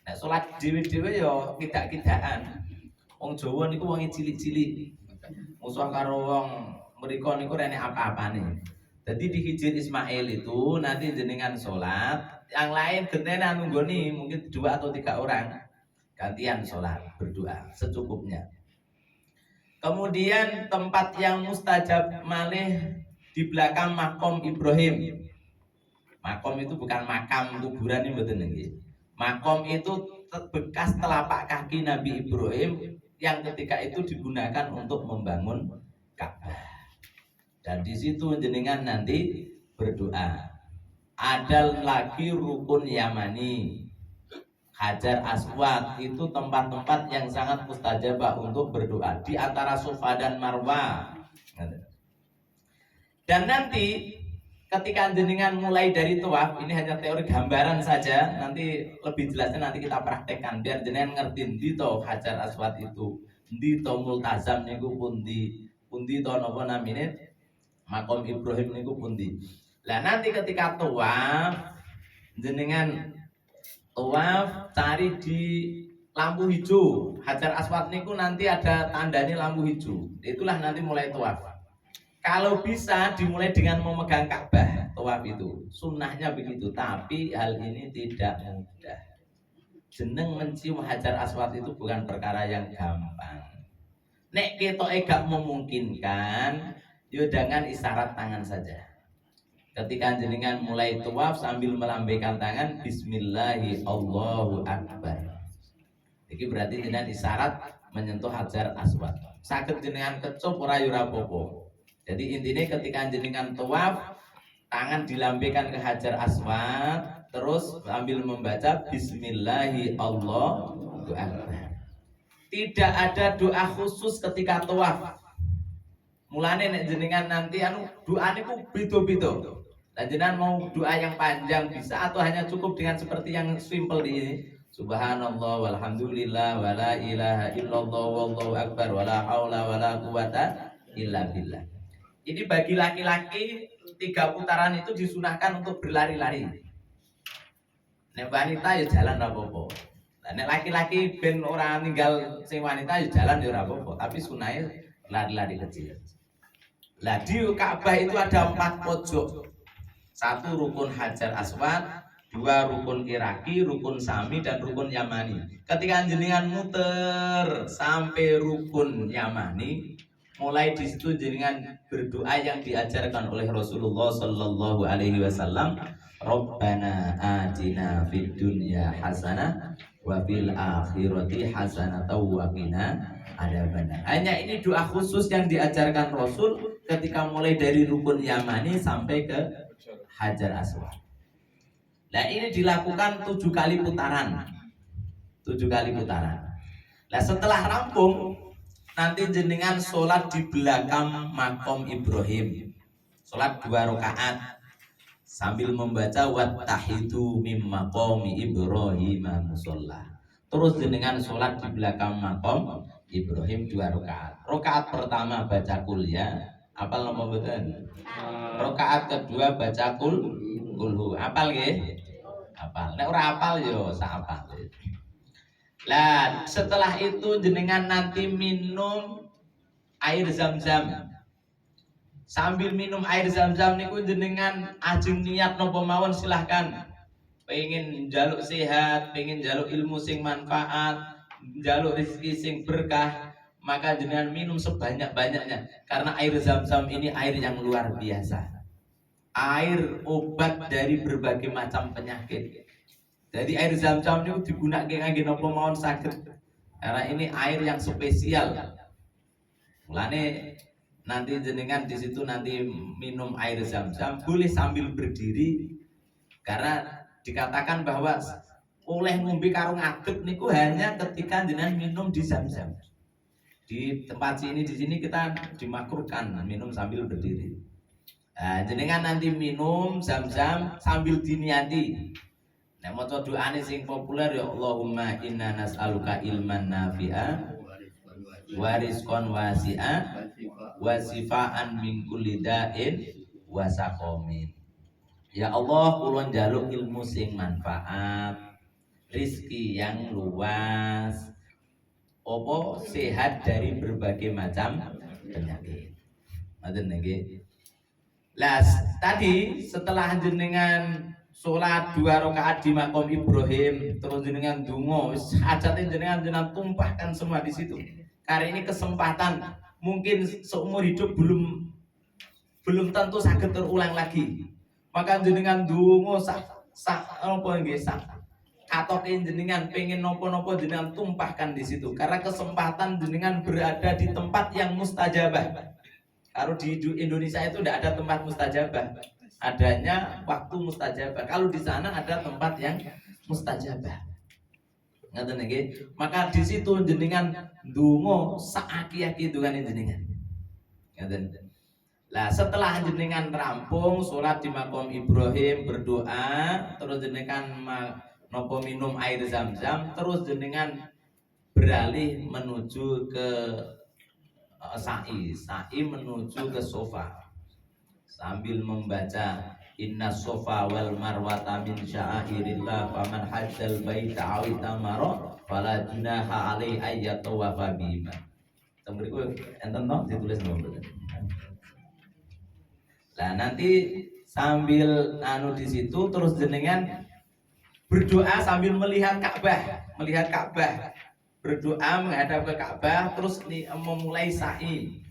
Nah, sholat dewe-dewe yo kidak-kidakan. Wong Jawa niku wong cilik-cilik. Musuh karo wong mriko niku rene apa-apane. Jadi di Hijr Ismail itu nanti jenengan sholat, yang lain gentenan nunggoni, mungkin 2 atau 3 orang. Gantian sholat, berdoa secukupnya. Kemudian tempat yang mustajab malih di belakang makom Ibrahim. Makom itu bukan makam kuburan ini betul nggih. Makom itu bekas telapak kaki Nabi Ibrahim yang ketika itu digunakan untuk membangun Ka'bah. Dan di situ jenengan nanti berdoa. Ada lagi rukun Yamani. Hajar Aswad itu tempat-tempat yang sangat mustajabah untuk berdoa di antara Safa dan Marwah. Dan nanti ketika jenengan mulai dari tawaf, ini hanya teori gambaran saja, nanti lebih jelasnya nanti kita praktekkan biar jenengan ngerti ndito Hajar Aswad itu, ndito Multazam niku pundi to napa namine makom Ibrahim niku pundi. Lah nanti ketika tawaf jenengan tawaf cari di lampu hijau. Hajar Aswad niku nanti ada tandanya lampu hijau. Itulah nanti mulai tawaf. Kalau bisa dimulai dengan memegang Ka'bah tawaf itu. Sunnahnya begitu, tapi hal ini tidak mudah. Jeneng mencium Hajar Aswad itu bukan perkara yang gampang. Nek ketoke gak memungkinkan, yo dengan isyarat tangan saja. Ketika jenengan mulai tawaf sambil melambaikan tangan, Bismillahi Allahu Akbar. Iki berarti jenengan isyarat menyentuh Hajar Aswad. Saged jenengan kecup ora yo rapopo. Jadi intinya ketika jenengan tawaf, tangan dilambaikan ke Hajar Aswad, terus sambil membaca Bismillahi Allahu Akbar. Tidak ada doa khusus ketika tawaf. Mulane nek jenengan nanti doa niku beda-beda. Jenengan mau doa yang panjang bisa atau hanya cukup dengan seperti yang simple di ini. Subhanallah walhamdulillah wala ilaha illallah wallahu akbar wala haula wala quwata illa billah. Ini bagi laki-laki 3 putaran itu disunahkan untuk berlari-lari. Nek wanita ya jalan apa-apa. Nek laki-laki ben ora ninggal sing wanita ya jalan ya ora apa-apa, tapi sunahnya lari-lari kecil. Lah di Ka'bah itu ada 4 pojok. 1 rukun Hajar Aswad, 2 rukun Iraki, rukun Sami dan rukun Yamani. Ketika jenengan muter sampai rukun Yamani, mulai di situ jenengan berdoa yang diajarkan oleh Rasulullah Sallallahu Alaihi Wasallam. Rabbana atina fid dunya hasanah wa fil akhirati hasanah wa qina adzabannar. Hanya ini doa khusus yang diajarkan Rasul ketika mulai dari rukun Yamani sampai ke Hajar Aswad. Nah ini dilakukan 7 kali putaran. 7 kali putaran. Nah setelah rampung nanti jenengan sholat di belakang makom Ibrahim. Sholat 2 rakaat sambil membaca wattahidu mim maqami Ibrahim musalla. Terus jenengan sholat di belakang makom Ibrahim 2 rakaat. Rakaat pertama baca kuliah, apal nama betul? Rakaat kedua baca kulhu. Apal nggih? Apal. Nek ora apal yo sak apal. Lah setelah itu jenengan nanti minum air Zam-Zam. Sambil minum air Zam-Zam niku jenengan ajeng niat napa mawon silahkan. Pengen njaluk sehat, pengen njaluk ilmu sing manfaat, njaluk rezeki sing berkah, maka jenengan minum sebanyak-banyaknya karena air Zam-Zam ini air yang luar biasa. Air obat dari berbagai macam penyakit. Jadi air Zam-Zam itu digunakan kangge napa mawon saged. Karena ini air yang spesial. Mulane nanti jenengan di situ nanti minum air Zam-Zam boleh sambil berdiri karena dikatakan bahwa oleh ngombe karo ngadeg niku hanya ketika jenengan minum di Zam-Zam. Di tempat sini di sini kita dimakruhkan minum sambil berdiri. Nah, jenengan nanti minum Zam-Zam sambil diniati. Nek maca doane sing populer ya Allahumma inna nas'aluka ilman nafi'a wa rizqan wasi'a wa sifaan min kulli da'in wa saqamin. Ya Allah, kula njaluk ilmu sing manfaat, rizki yang luas, opo sehat dari berbagai macam penyakit. Ngoten nggih. Lah tadi setelah jenengan sholat 2 rakaat di makom Ibrahim, terus jenengan donga, hajate jenengan tumpahkan semua di situ. Karena ini kesempatan, mungkin seumur hidup belum tentu saged terulang lagi. Maka jenengan donga sak apa nggih sak katoke jenengan pengen nopo-nopo jenengan tumpahkan di situ. Karena kesempatan jenengan berada di tempat yang mustajabah. Kalau di Indonesia itu tidak ada tempat mustajabah, adanya waktu mustajabah. Kalau di sana ada tempat yang mustajabah. Ngaten nggih. Maka di situ jenengan ndonga saaki-aki dungane jenengan. Ngaten. Lah setelah jenengan rampung sholat di makom Ibrahim berdoa, terus jenengan nopo minum air Zam-Zam, terus jenengan beralih menuju ke sa'i menuju ke sofa sambil membaca inna sofa wal marwata min sya'airillah faman hajjal baita aw itamara fala junaha alaihi ayyatawafa bihima. Temriku enten to ditulis nomor. Nah nanti sambil di situ terus jenengan berdoa sambil melihat Ka'bah, berdoa menghadap ke Ka'bah, terus memulai sa'i,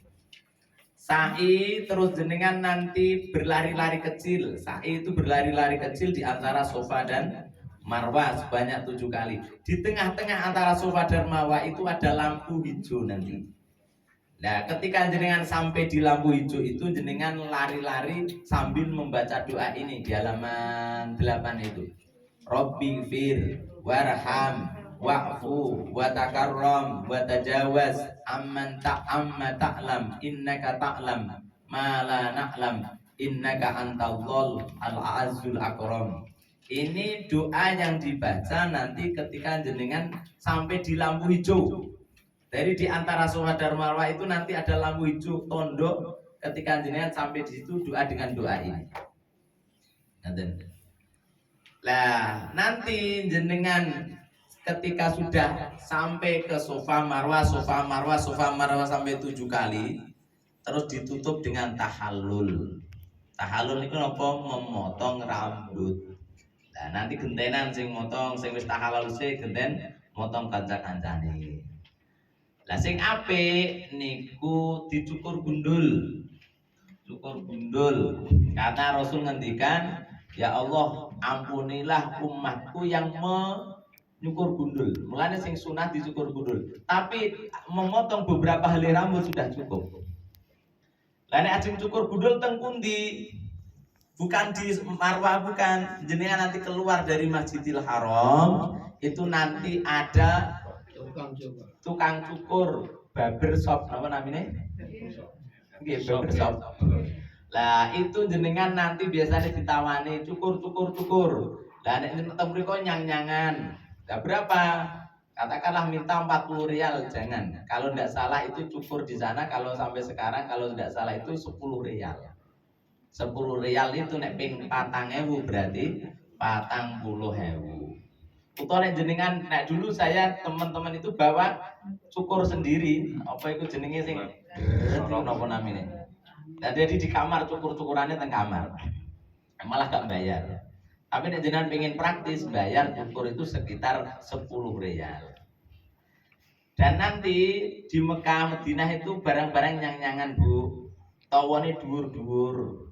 terus jenengan nanti berlari-lari kecil. Sa'i itu berlari-lari kecil di antara Sofa dan Marwah sebanyak 7 kali. Di tengah-tengah antara Sofa dan Marwah itu ada lampu hijau nanti. Nah, ketika jenengan sampai di lampu hijau itu jenengan lari-lari sambil membaca doa ini di halaman 8 itu. Rabbi fir warham wa'fu wa takarram wa tajawaz amman ta'lam innaka ta'lam ma la na'lam innaka antallal al-azzul akram. Ini doa yang dibaca nanti ketika jenengan sampai di lampu hijau. Dari di antara Safa dan Marwah itu nanti ada lampu hijau tondok. Ketika jenengan sampai di situ doa dengan doa ini. Nah, nanti jenengan ketika sudah sampai ke Safa Marwah sampai 7 kali, terus ditutup dengan tahallul. Tahallul itu apa? Memotong rambut. Nah, nanti gentenan sing motong, sing wis tahallul sih genten motong kanca-kancane. Lah sing apik niku dicukur gundul. Cukur gundul. Karena Rasul ngendikan, ya Allah, ampunilah umatku yang menyukur gundul. Mulanya sing sunah dicukur gundul. Tapi memotong beberapa helai rambut sudah cukup. Lah nek ajeng cukur gundul teng pundi? Bukan di Marwah, bukan. Jenengan nanti keluar dari Masjidil Haram, itu nanti ada tukang cukur, barbershop, apa namanya? Nggih, barbershop. Lah itu jenengan nanti biasanya ditawani cukur. Lah nek ketemu mriko nyang-nyangan. Lah berapa? Katakanlah minta 40 rial, jangan. Kalau tidak salah itu cukur di sana, kalau sampai sekarang kalau tidak salah itu 10 rial. 10 rial itu nek ping 4.000 berarti 40.000. Utawa nek jenengan, nek dulu saya teman-teman itu bawa cukur sendiri, apa itu jenenge sing napa namine. Nah, jadi di kamar cukur-cukurannya teng kamar. Malah gak bayar. Tapi nek jenengan pengen praktis bayar cukur itu sekitar 10 rial. Dan nanti di Mekah Madinah itu barang-barang nyang-nyangan, Bu. Tawane dhuwur-dhuwur.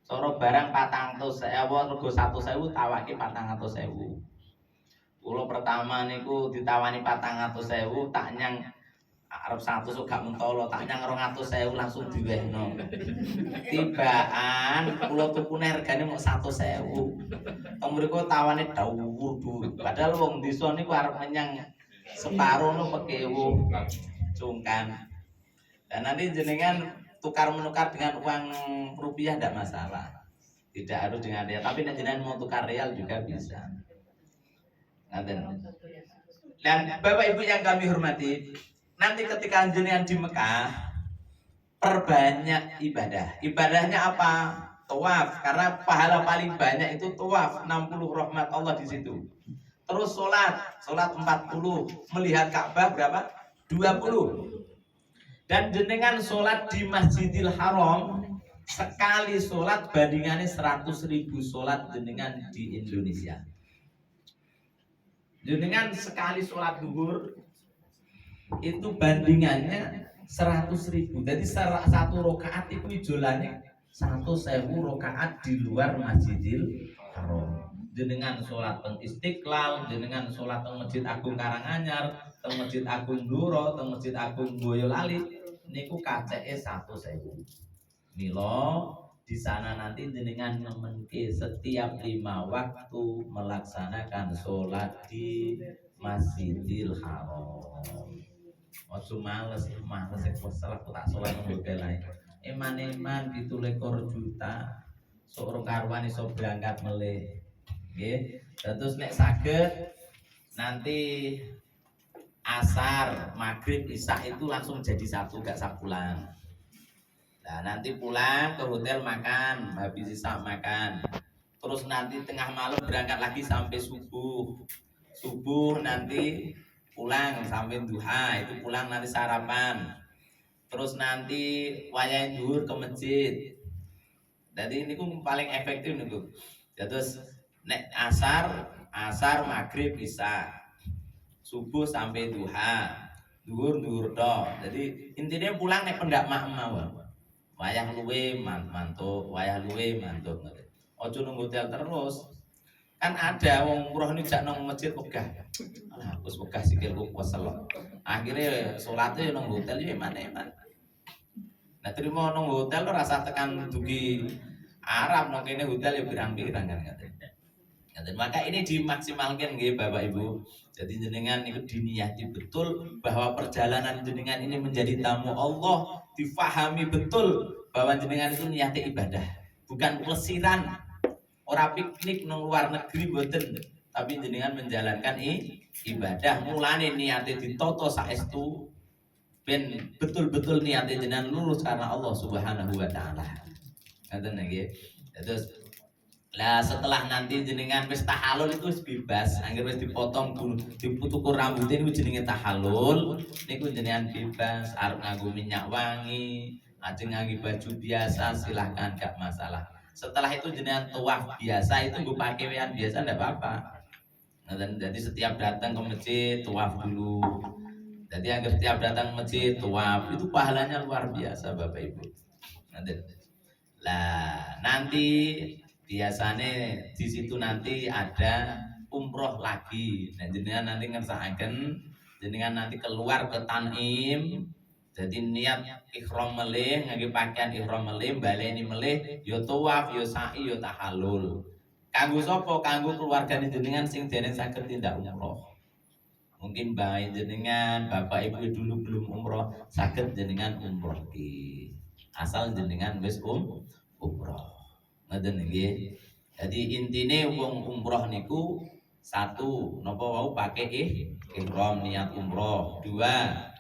Soro barang 400.000, rego 100.000 tawake 400.000. Kulo pertama niku ditawani 400.000, tak nyang arep 100 gak mentolo, tak nyang 200.000 langsung diwehno. Tibaan kulo tukune regane mok 100.000. Teng mriku tawane dhuwur-dhuwur. Padahal wong desa niku arep menyang separo no pekewu cungkan. Dan nanti jenengan tukar menukar dengan uang rupiah tidak masalah, tidak harus dengan real. Tapi jenengan mau tukar real juga bisa. Dan Bapak Ibu yang kami hormati, nanti ketika jenengan di Mekah perbanyak ibadah. Ibadahnya apa? Tawaf, karena pahala paling banyak itu tawaf, 60 rahmat Allah di situ. Terus sholat 40, melihat Ka'bah berapa? 20. Dan jenengan sholat di Masjidil Haram, sekali sholat bandingannya 100.000 sholat jenengan di Indonesia. Jenengan sekali sholat zuhur itu bandingannya 100.000. Jadi satu rakaat itu ijolanya 1.000 rakaat di luar Masjidil Haram. Jenengan sholat teng Istiqlal, jenengan sholat teng Masjid Agung Karanganyar, teng Masjid Agung Bluro, teng Masjid Agung Boyolali, niku kaceke 1.000. Milo di sana nanti jenengan nemenke setiap 5 waktu melaksanakan sholat di Masjidil Haram. Ojo males salah aku tak sholat nang hotel ae. Eman-eman 17 juta sok karuan iso berangkat meleh. Nggih. Terus nek saged nanti asar, maghrib, isya itu langsung jadi satu, gak sapulang. Nah nanti pulang ke hotel makan, habis isya makan. Terus nanti tengah malam berangkat lagi sampai subuh. Subuh nanti pulang sampai duha, itu pulang nanti sarapan. Terus nanti wayahe dhuwur ke masjid. Jadi ini paling efektif niku. Ya terus nek asar maghrib isya, subuh sampai duha, dhuwur tok. Jadi intinya pulang nek pendak mawon. Wayah luwe mantuk, wayah luwe mantuk. Ojo nang hotel terus. Kan ada wong umroh ini jak nang masjid wegah. Alah wis wegah sikilku kesel. Akhire salate nang hotel yo eman-eman. Nah terima nang hotel rasa tekan dugi Arab nang kene hotel yo pirang-pirang kan ngaten. Maka ini dimaksimalkan nggih Bapak Ibu. Jadi jenengan itu diniati betul bahwa perjalanan jenengan ini menjadi tamu Allah, difahami betul bahwa jenengan itu niati ibadah. bukan pelesiran, ora piknik nang luar negeri boten, tapi jenengan menjalankan ibadah. Mulane niate ditoto saestu ben betul-betul niate jenengan lurus karena Allah Subhanahu wa taala. Ngoten nggih. Terus lah setelah nanti jenengan wis tahallul itu wis bebas, angger wis dipotong diputukur rambutnya niku jenenge tahallul. Niku jenengan bebas, arep nganggo minyak wangi, ajeng nganggo baju biasa silahkan gak masalah. Setelah itu jenengan tawaf biasa itu nggo pakaian biasa ndak apa-apa. Jadi setiap datang ke masjid tawaf dulu. Jadi agar setiap datang ke masjid tawaf itu pahalanya luar biasa Bapak Ibu. Lah nanti biasanya di situ nanti ada umroh lagi. Nah jenengan nanti ngersakaken jenengan nanti keluar ke Tanim. Jadi niat ihram melih ngangge pakaian ihram melih, baleni melih, ya tawaf, ya sa'i, ya tahallul. Kanggo sapa? Kanggo keluargane jenengan sing dene saged tindak umroh. Mungkin bae jenengan, bapak ibu dulu belum umroh, saged jenengan umroh ki. Asal jenengan wis umroh. Ngoten nggih. Jadi intine wong umroh niku satu, napa wau pakai ihram niat umroh, dua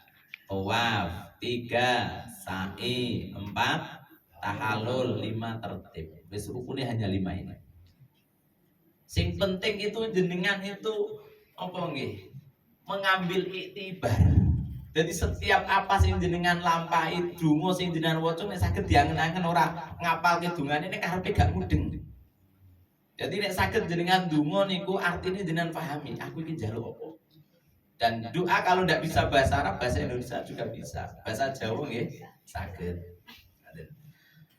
tawaf, tiga sa'i, empat tahallul, lima tertib. Wis rukune hanya lima ini. Sing penting itu jenengan itu apa nggih? Mengambil iktibar. Jadi setiap apa sing jenengan lampahi donga sing jenengan waca nek saged diangen-angen ora ngapalke dongane nek karepe gak mudeng. Jadi nek saged jenengan donga niku artine jenengan pahami, aku iki njaluk apa. Dan doa kalau ndak bisa bahasa Arab, bahasa Indonesia juga bisa. Bahasa Jawa nggih saged.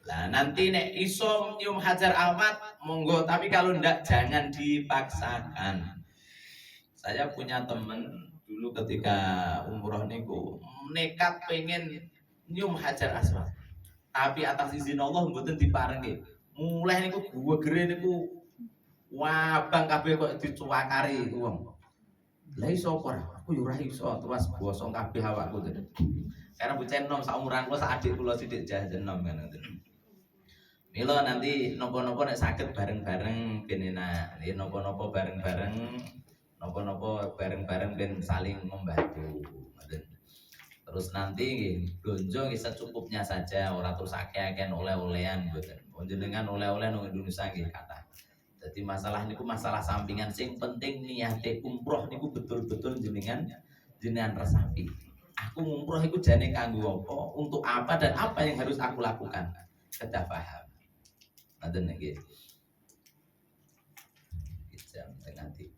Lah nanti nek iso nyium hajar aswad monggo, tapi kalau ndak jangan dipaksakan. Saya punya teman dulu ketika umroh niku nekat pengen nyium hajar aswad, tapi atas izin Allah mboten diparengi. Mulai niku gua gere niku wabang kabeh kok dicuwakari wong. Lah iso apa ora? Aku yo ora iso, terus bosong kabeh awakku to. Karena bocah enom saumuran kula sak adik kula sithik jah enom kan ngoten. Mila nanti nopo-nopo nek saged bareng-bareng ben enak. Nggih nopo-nopo bareng-bareng, nopo-nopo bareng-bareng ben saling membantu. Terus nanti nggih blonjo nggih secukupnya saja, ora terus akeh-akeh oleh-olehan mboten. Panjenengan oleh-oleh nang Indonesia nggih kathah. Jadi masalah niku masalah sampingan, sing penting niate umroh niku betul-betul jenengan resapi. Aku umroh iku jane kanggo apa, untuk apa dan apa yang harus aku lakukan. Kedah paham. Ngoten nggih. Jam nanti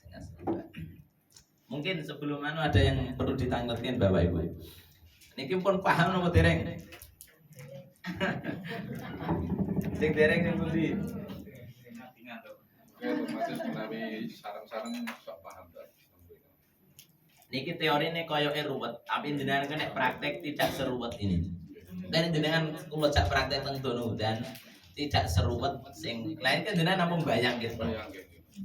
dengan serupa. Mungkin sebelum ada yang perlu ditanggapi Bapak Ibu. Niki pun paham napa dereng? Sing dereng sing pundi? Otomatis menawi sarang-sarang sok paham ta. Niki teorine koyoke ruwet, tapi jenengan nek praktek tidak seruwet ini. Dan jenengan kula cak praktek teng dono dan tidak seruwet sing lain kan jenengan namung bayang gitu.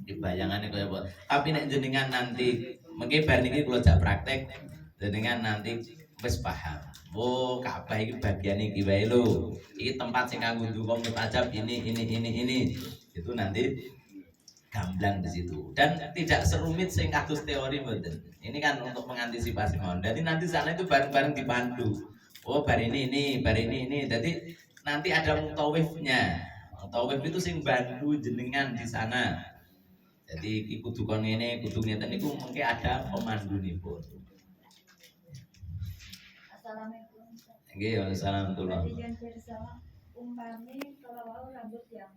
Di bayangane kaya apa. Tapi nek jenengan nanti mengki bar niki kula cak praktek jenengan nanti wis paham. Oh, Ka'bah iki bagian iki wae lho. Iki tempat sing kanggo ndonga mustajab ini. Itu nanti gamblang di situ dan tidak serumit sing kados teori mboten. Ini kan untuk mengantisipasi mohon. Jadi nanti sana itu bareng-bareng dipandu. Oh, bar ini. Jadi nanti ada mutawifnya. Mutawif itu sing bantu jenengan di sana. Jadi kudu kon ngene, kudu ngeten niku mengke ada pemandunipun. Assalamualaikum. Nggih, assalamualaikum. Umpami kalau rambut yang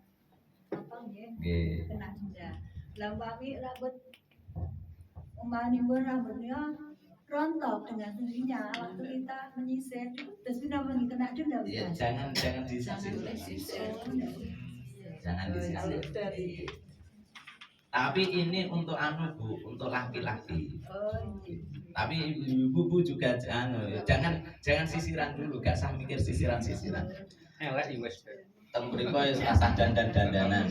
apa nggih? Nggih. Kena jenda. Umpami rambut rambutnya rontok dengan sendirinya waktu kita menyisir terus namanya kena denda. Ya, jangan disisir. Jangan disisir. Tapi ini untuk Bu, untuk laki-laki. Oh, Tapi ibu-ibu juga jangan sisiran dulu, gak usah mikir sisiran. Elek wis. Teng mriku wis asah dandan-dandanan.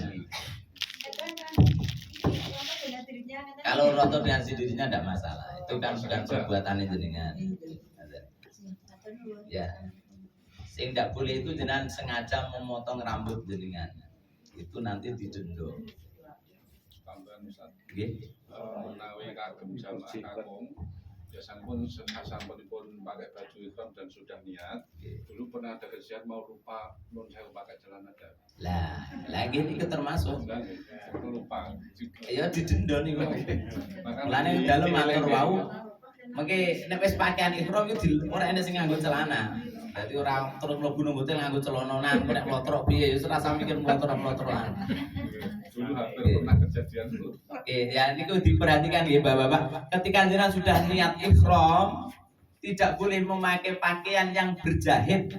Kalau rotor dengan sendirinya tidak masalah. Itu kan bukan perbuatan jenengan. Ya. Sing tidak boleh itu jenengan sengaja memotong rambut jenengan. Itu nanti didenda. Tambahan Ustaz. Nggih. Menawi kagem jamaah kakung biasanya pun sasampunipun pakai baju ihram dan sudah niat, dulu pernah ada kejadian mau lupa non saya pakai celana dalam. Lah, lagi ini termasuk. Enggak, lupa. Ya didenda niku. Maka Mulane dalem matur wau. Mengke nek wis pakaian ihram iki ora enek sing nganggo celana. Dadi ora terus mlebu nang hotel nganggo celononan, nek mlotrok piye ya ora usah mikir mlotrok-mlotrokan. Dulu hampir pernah kejadian itu. Oke, ya niku diperhatikan ya Bapak-bapak. Ketika jenengan sudah niat ihram, tidak boleh memakai pakaian yang berjahit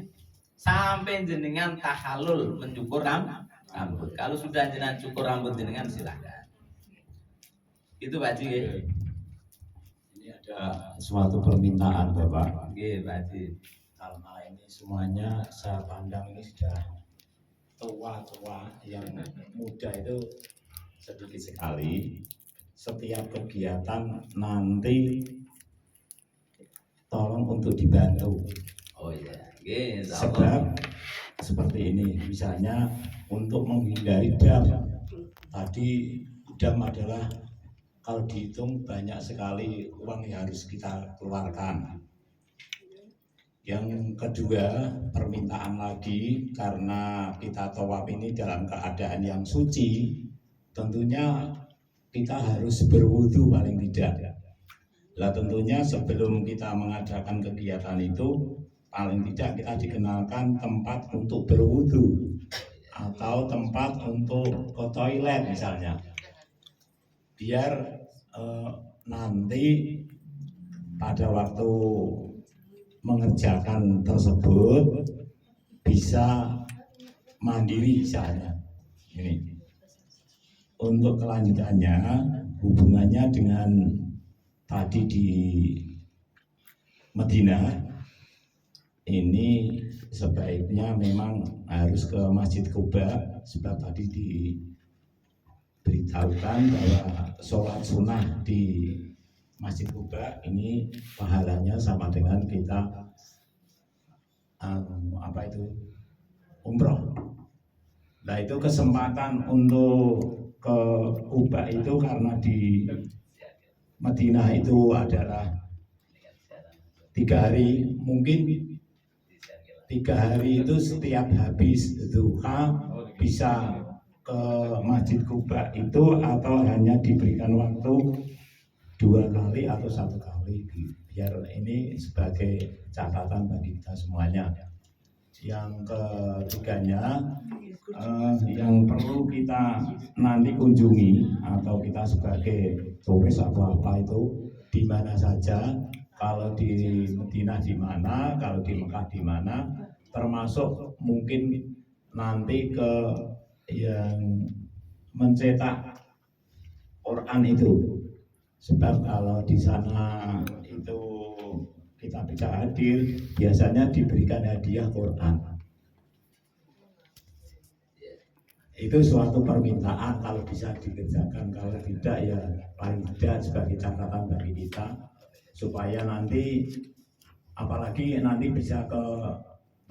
sampai jenengan tahallul mencukur rambut. Kalau sudah jenengan cukur rambut jenengan silakan. Itu Pak Haji. Ya? Ini ada suatu permintaan Bapak. Oke, Pak Haji. Karena ini semuanya saya pandang ini sudah tua-tua, yang muda itu sedikit sekali. Setiap kegiatan nanti tolong untuk dibantu. Oh iya, oke, Sebab seperti ini, misalnya untuk menghindari dam. Tadi dam adalah kalau dihitung banyak sekali uang yang harus kita keluarkan. Yang kedua, permintaan lagi karena kita tawaf ini dalam keadaan yang suci, tentunya kita harus berwudu paling tidak. Lah tentunya sebelum kita mengadakan kegiatan itu, paling tidak kita dikenalkan tempat untuk berwudu atau tempat untuk ke toilet misalnya. Biar nanti pada waktu mengerjakan tersebut bisa mandiri misalnya. Ini untuk kelanjutannya hubungannya dengan tadi di Madinah ini sebaiknya memang harus ke Masjid Quba, sebab tadi diberitahukan bahwa sholat sunnah di Masjid Quba ini pahalanya sama dengan kita umroh. Nah itu kesempatan untuk ke Quba itu karena di Madinah itu adalah 3 hari, mungkin 3 hari itu setiap habis duha bisa ke Masjid Quba itu, atau hanya diberikan waktu 2 kali atau 1 kali, biar ini sebagai catatan bagi kita semuanya. Yang ketiganya, yang perlu kita nanti kunjungi atau kita sebagai turis atau apa itu di mana saja, kalau di Madinah di mana, kalau di Mekah di mana, termasuk mungkin nanti ke yang mencetak Quran itu. Sebab kalau di sana itu kita bisa hadir, biasanya diberikan hadiah Quran. Itu suatu permintaan kalau bisa dikerjakan, kalau tidak ya paling tidak sebagai catatan bagi kita, supaya nanti apalagi nanti bisa ke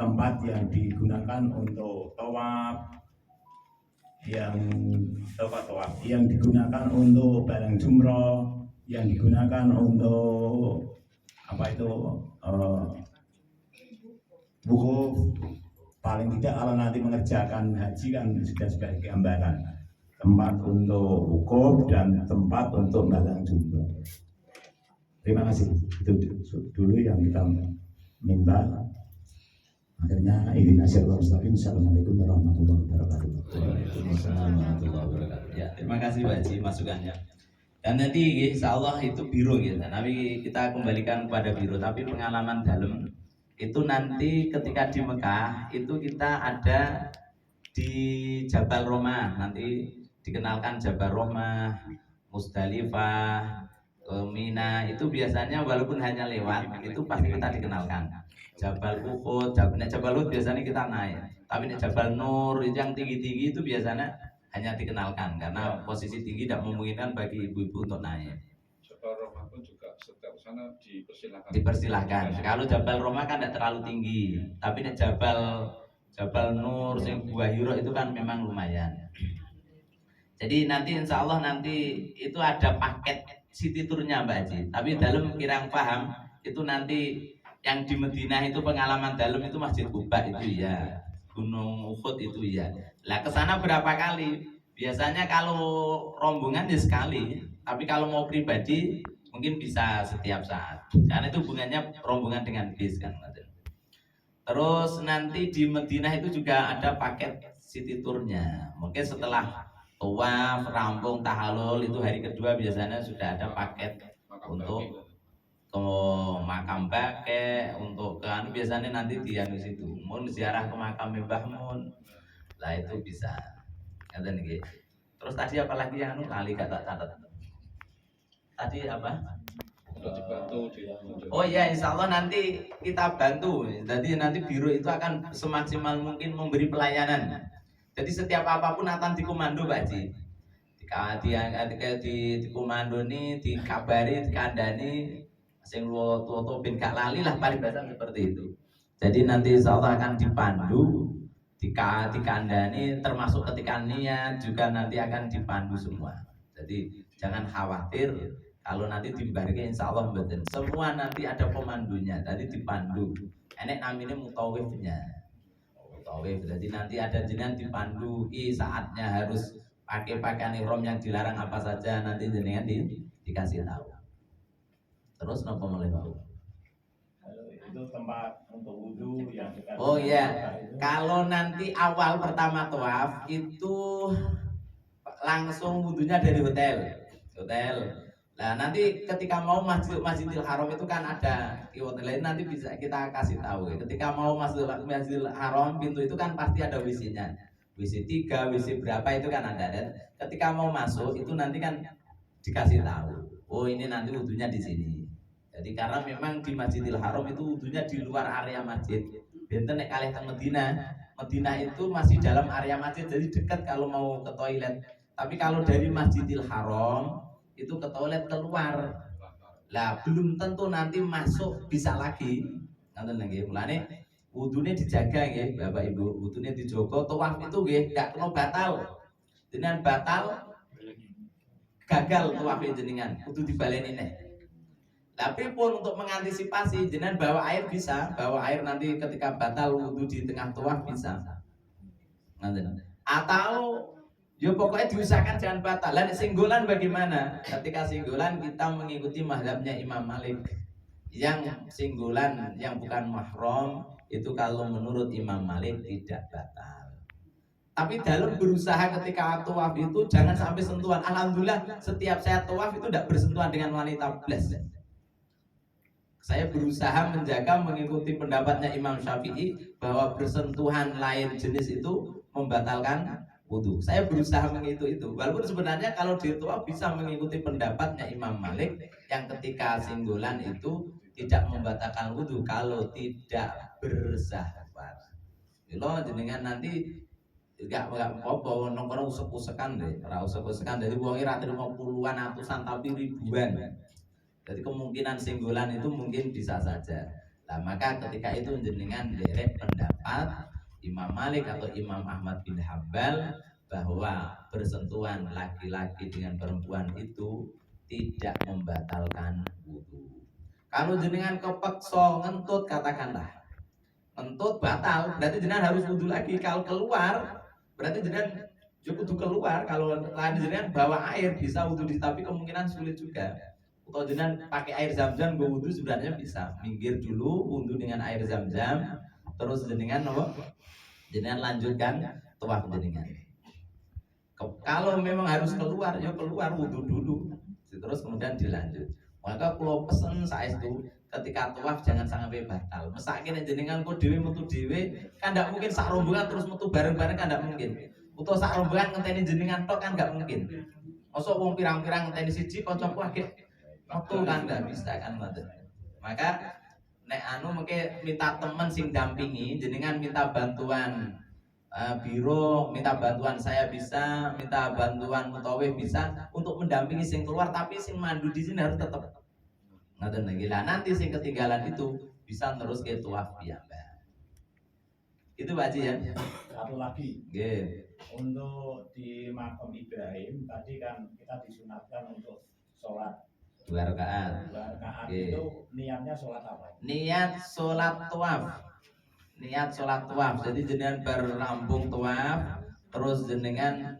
tempat yang digunakan untuk tawaf, yang digunakan untuk barang jumroh, yang digunakan untuk wukuf. Paling tidak kalau nanti mengerjakan haji kan sudah sebagai gambaran tempat untuk wukuf dan tempat untuk barang jumroh. Terima kasih. Itu dulu yang kita minta. Akhirnya ini nasihat Ustaz. Assalamualaikum warahmatullahi wabarakatuh. Waalaikumsalam warahmatullahi wabarakatuh. Ya, terima kasih Pak Haji masukannya. Dan nanti insya Allah itu biro gitu. Tapi kita kembalikan kepada biro. Tapi pengalaman dalam itu nanti ketika di Mekah itu kita ada di Jabal Rahmah. Nanti dikenalkan Jabal Rahmah, Musdalifah, Mina. Itu biasanya walaupun hanya lewat itu pasti kita dikenalkan. Jabal Uhud, Jabal Uhud biasanya kita naik. Tapi Jabal Nur yang tinggi-tinggi itu biasanya hanya dikenalkan karena posisi tinggi tidak memungkinkan bagi ibu-ibu untuk naik. Jabal Rahmah pun juga setiap sana dipersilakan. Dipersilahkan. Kalau Jabal Roma kan tidak terlalu tinggi, tapi nek Jabal Nur, sing Gua Hiro itu kan memang lumayan. Jadi nanti insya Allah nanti itu ada paket city tournya Mbak Haji. Tapi dalam kirang paham itu nanti yang di Madinah itu pengalaman dalam itu Masjid Quba itu ya, Gunung Uhud itu ya. Lah kesana berapa kali? Biasanya kalau rombongan ya sekali, tapi kalau mau pribadi mungkin bisa setiap saat. Karena itu hubungannya rombongan dengan bis kan. Terus nanti di Madinah itu juga ada paket city tournya. Mungkin setelah tawaf, rampung, tahalul itu hari kedua biasanya sudah ada paket untuk ke makam Bake, untuk ke biasanya nanti di anu situ. Mun ziarah ke makam Mbah Mun. Lah itu bisa. Ngaten nggih. Terus tadi apa lagi yang anu kali kata catat. Tadi apa? Dibantu Oh iya, insya Allah nanti kita bantu. Jadi nanti biro itu akan semaksimal mungkin memberi pelayanan. Jadi setiap apapun akan dikomando Pak Haji. Ketika di komando ini dikabari, dikandani, sing tua ben gak lali lah paling biasa seperti itu. Jadi nanti insya Allah akan dipandu, dikandani, termasuk ketika niat juga nanti akan dipandu semua. Jadi jangan khawatir. Kalau nanti dibariki insya Allah betul. Semua nanti ada pemandunya, tadi dipandu. Enek namanya mutawifnya. Mutawif, jadi nanti ada jenengan dipandu. Saatnya harus pakai pakaian ihram yang dilarang apa saja nanti jenengan dikasih tahu. Terus nopo mulai tahu? Itu tempat untuk wudhu yang dekat. Oh iya, kalau nanti awal pertama tawaf itu langsung wudhunya dari hotel. Nah nanti ketika mau Masjidil Haram itu kan ada hotel lain, nanti bisa kita kasih tahu. Ketika mau Masjidil Haram pintu itu kan pasti ada WC-nya, WC 3, WC berapa itu kan ada. Dan ketika mau masuk itu nanti kan dikasih tahu. Oh ini nanti wudhunya di sini. Jadi karena memang di Masjidil Haram itu wudhunya di luar area masjid. Benten nek kalih teng Madinah itu masih dalam area masjid, jadi dekat kalau mau ke toilet. Tapi kalau dari Masjidil Haram itu ke toilet keluar. Lah belum tentu nanti masuk bisa lagi. Ngoten nggih. Mulane wudune dijaga nggih Bapak Ibu. Wudune dijogo, tawaf itu nggih gak kena batal. Dengan batal gagal tawaf jenengan, kudu dibaleni neh. Tapi pun untuk mengantisipasi jenengan bawa air bisa, bawa air nanti ketika batal wudhu di tengah tawaf bisa. Ngoten. Atau yo pokoknya diusahakan jangan batal. Dan singgolan bagaimana? Ketika singgolan kita mengikuti mazhabnya Imam Malik. Yang singgolan yang bukan mahram itu kalau menurut Imam Malik tidak batal. Tapi dalam berusaha ketika tawaf itu jangan sampai sentuhan. Alhamdulillah setiap saya tawaf itu tidak bersentuhan dengan wanita blas. Saya berusaha menjaga mengikuti pendapatnya Imam Syafi'i bahwa bersentuhan lain jenis itu membatalkan wudhu. Saya berusaha mengikuti itu. Walaupun sebenarnya kalau di tawaf bisa mengikuti pendapatnya Imam Malik yang ketika singgolan itu tidak membatalkan wudhu kalau tidak bersahwat. Kalau jenengan nanti enggak apa-apa nongkrong usek-usekan deh, ora usek-usekan dari wong ora terima puluhan atusan tapi ribuan. Jadi kemungkinan singgolan itu mungkin bisa saja. Nah, maka ketika itu jenengan derek pendapat Imam Malik atau Imam Ahmad bin Hambal bahwa bersentuhan laki-laki dengan perempuan itu tidak membatalkan wudhu. Kalau jenengan kepeksa ngentut katakanlah ngentut batal, berarti jenengan harus wudhu lagi. Kalau keluar berarti jenengan kudu keluar. Kalau jenengan bawa air bisa wudhu tapi kemungkinan sulit juga. Atau jenengan pakai air zam-zam gue wudhu sebenarnya bisa. Minggir dulu wudhu dengan air zam-zam, terus jenengan jenengan lanjutkan tawaf jenengan. Kalau memang harus keluar, ya keluar wudhu dulu, terus kemudian dilanjut. Maka kalau pesen saya itu ketika tawaf jangan sampai batal. Mesaknya jenengan kok dewe metu dewe, kan tidak mungkin sak rombongan terus metu bareng-bareng kan tidak mungkin. Atau sak rombongan ngenteni jenengan tok kan nggak mungkin. Masuk wong pirang-pirang ngenteni siji kancaku akeh metu kan nggak bisa kan mboten. Maka nek mungkin minta teman sing dampingi, jenengan minta bantuan biro, minta bantuan saya bisa, minta bantuan mutawif bisa untuk mendampingi sing keluar, tapi sing mandu di sini harus tetap. Ngoten nggih. Lah nanti sing ketinggalan itu bisa terus ke tuaf piyambak. Itu Pak Haji ya. Satu lagi, Nggih. untuk di makam Ibrahim tadi kan kita disunatkan untuk sholat 2 rakaat. 2 rakaat. Oke. Itu niatnya sholat apa? Niat sholat tuaf. Niat sholat tuaf. Jadi jenengan berampung tuaf, terus jenengan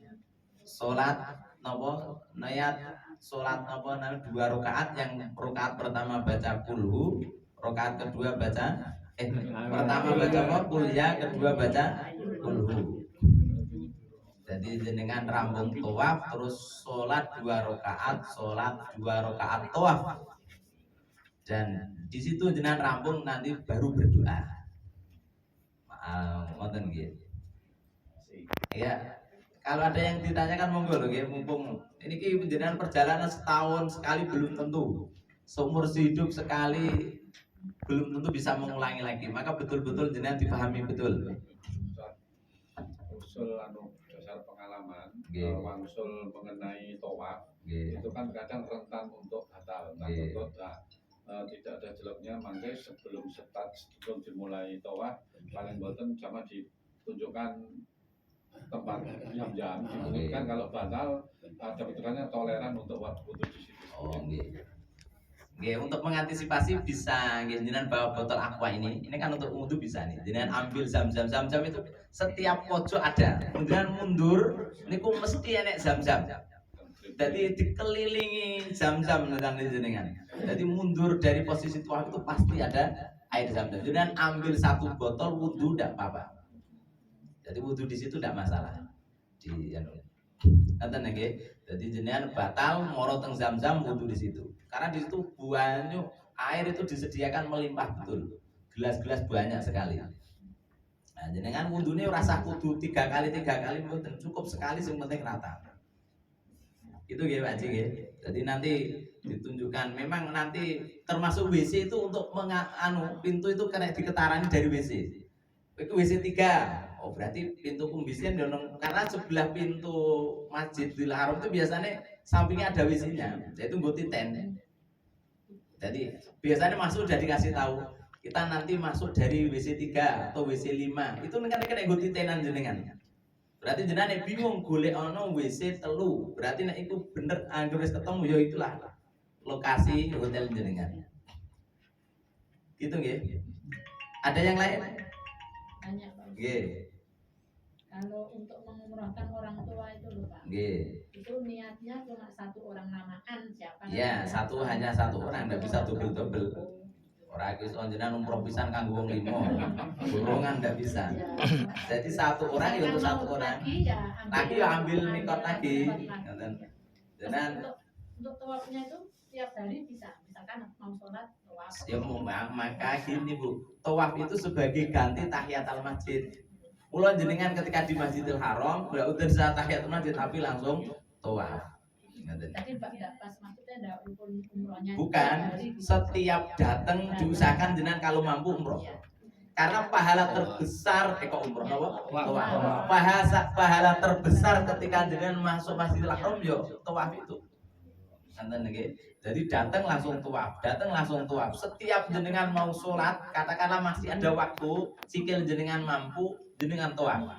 sholat nopo niat sholat nopo 2 rakaat, yang rakaat pertama baca kulhu, rakaat kedua baca pertama baca apa? Kulya, kedua baca kulhu. Jadi jenengan rambung tuaf terus sholat 2 rakaat, sholat 2 rakaat tuaf. Dan di situ jenengan rambung nanti baru berdoa. Ngoten nggih. Ya, kalau ada yang ditanyakan monggo lho nggih, mumpung ini ki jenengan perjalanan setahun sekali belum tentu. Seumur hidup sekali belum tentu bisa mengulangi lagi. Maka betul-betul jenengan dipahami betul. Usul dasar pengalaman, Nggih. wangsul mengenai tawaf Nggih. itu kan kadang rentan untuk batal, Nggih. untuk tidak ada jeleknya. Mangke sebelum dimulai tawaf paling boten sama ditunjukkan tempat jam-jam. Ditunjukkan kalau batal ada petugasnya toleran untuk waktu di situ. Oh, nggih. Nggih, untuk mengantisipasi bisa nggih jenengan bawa botol aqua ini. Ini kan untuk wudu bisa nih. Jenengan ambil zam-zam itu setiap pojok ada. Jenengan mundur niku mesti enek zam-zam. Jadi dikelilingi zam-zam nanti jenengan. Jadi mundur dari posisi tuaf itu pasti ada air zam-zam. Jenengan ambil 1 botol wudu enggak apa-apa. Jadi wudu di situ enggak masalah. Di anu. Nanten nggih. Jadi jenengan batal moro teng zam-zam wudu di situ. Karena di situ banyak air itu disediakan melimpah betul. Gelas-gelas banyak sekali. Nah, jenengan wudune rasa kudu 3 kali mboten, cukup sekali sing penting rata. Itu nggih Pak Haji nggih. Jadi nanti ditunjukkan, memang nanti termasuk WC itu untuk pintu itu kena diketarani dari WC. Itu WC 3. Oh berarti pintu pembisian karena sebelah pintu Masjidil Haram itu biasanya sampingnya ada WC-nya, yaitu nggo titen. Jadi biasanya masuk udah dikasih tahu, kita nanti masuk dari WC 3 atau WC 5. Itu kan kena nggo titenan jenengan. Berarti jenengan nek bingung golek ono WC 3, berarti nek itu bener anggere wis ketemu ya itulah lokasi hotel jenengan. Gitu nggih. Ada yang lain? Tanya Pak. Nggih. Kalau untuk mengumrohkan orang tua itu loh Pak, Nggih. itu niatnya cuma 1 orang namaan siapa? Ya, hanya satu orang, nggak bisa double. Ora iki jenengan umroh pisan kanggo wong 5. Golongan nggak bisa. Jadi 1 orang ya untuk 1 orang. Lagi ya ambil mikot lagi. Ngoten. Jenengan untuk tawafnya itu tiap hari bisa, misalkan mau sholat tawaf. ya maka gini Bu, tawaf itu sebagai ganti tahiyatul masjid. Mula jenengan ketika di Masjidil Haram, enggak udah saat tahiyatul masjid tapi langsung tawaf. Ngoten. Tadi pas maksudnya ada rukun umrohnya. Bukan, setiap datang diusahakan jenengan kalau mampu umroh. Karena pahala terbesar kok umroh apa? Tawaf. Pahala terbesar ketika jenengan masuk Masjidil Haram yo tawaf itu. Nanten nggih. Jadi datang langsung tawaf. Setiap jenengan mau sholat, katakanlah masih ada waktu, sikil jenengan mampu, jenengan tawaf.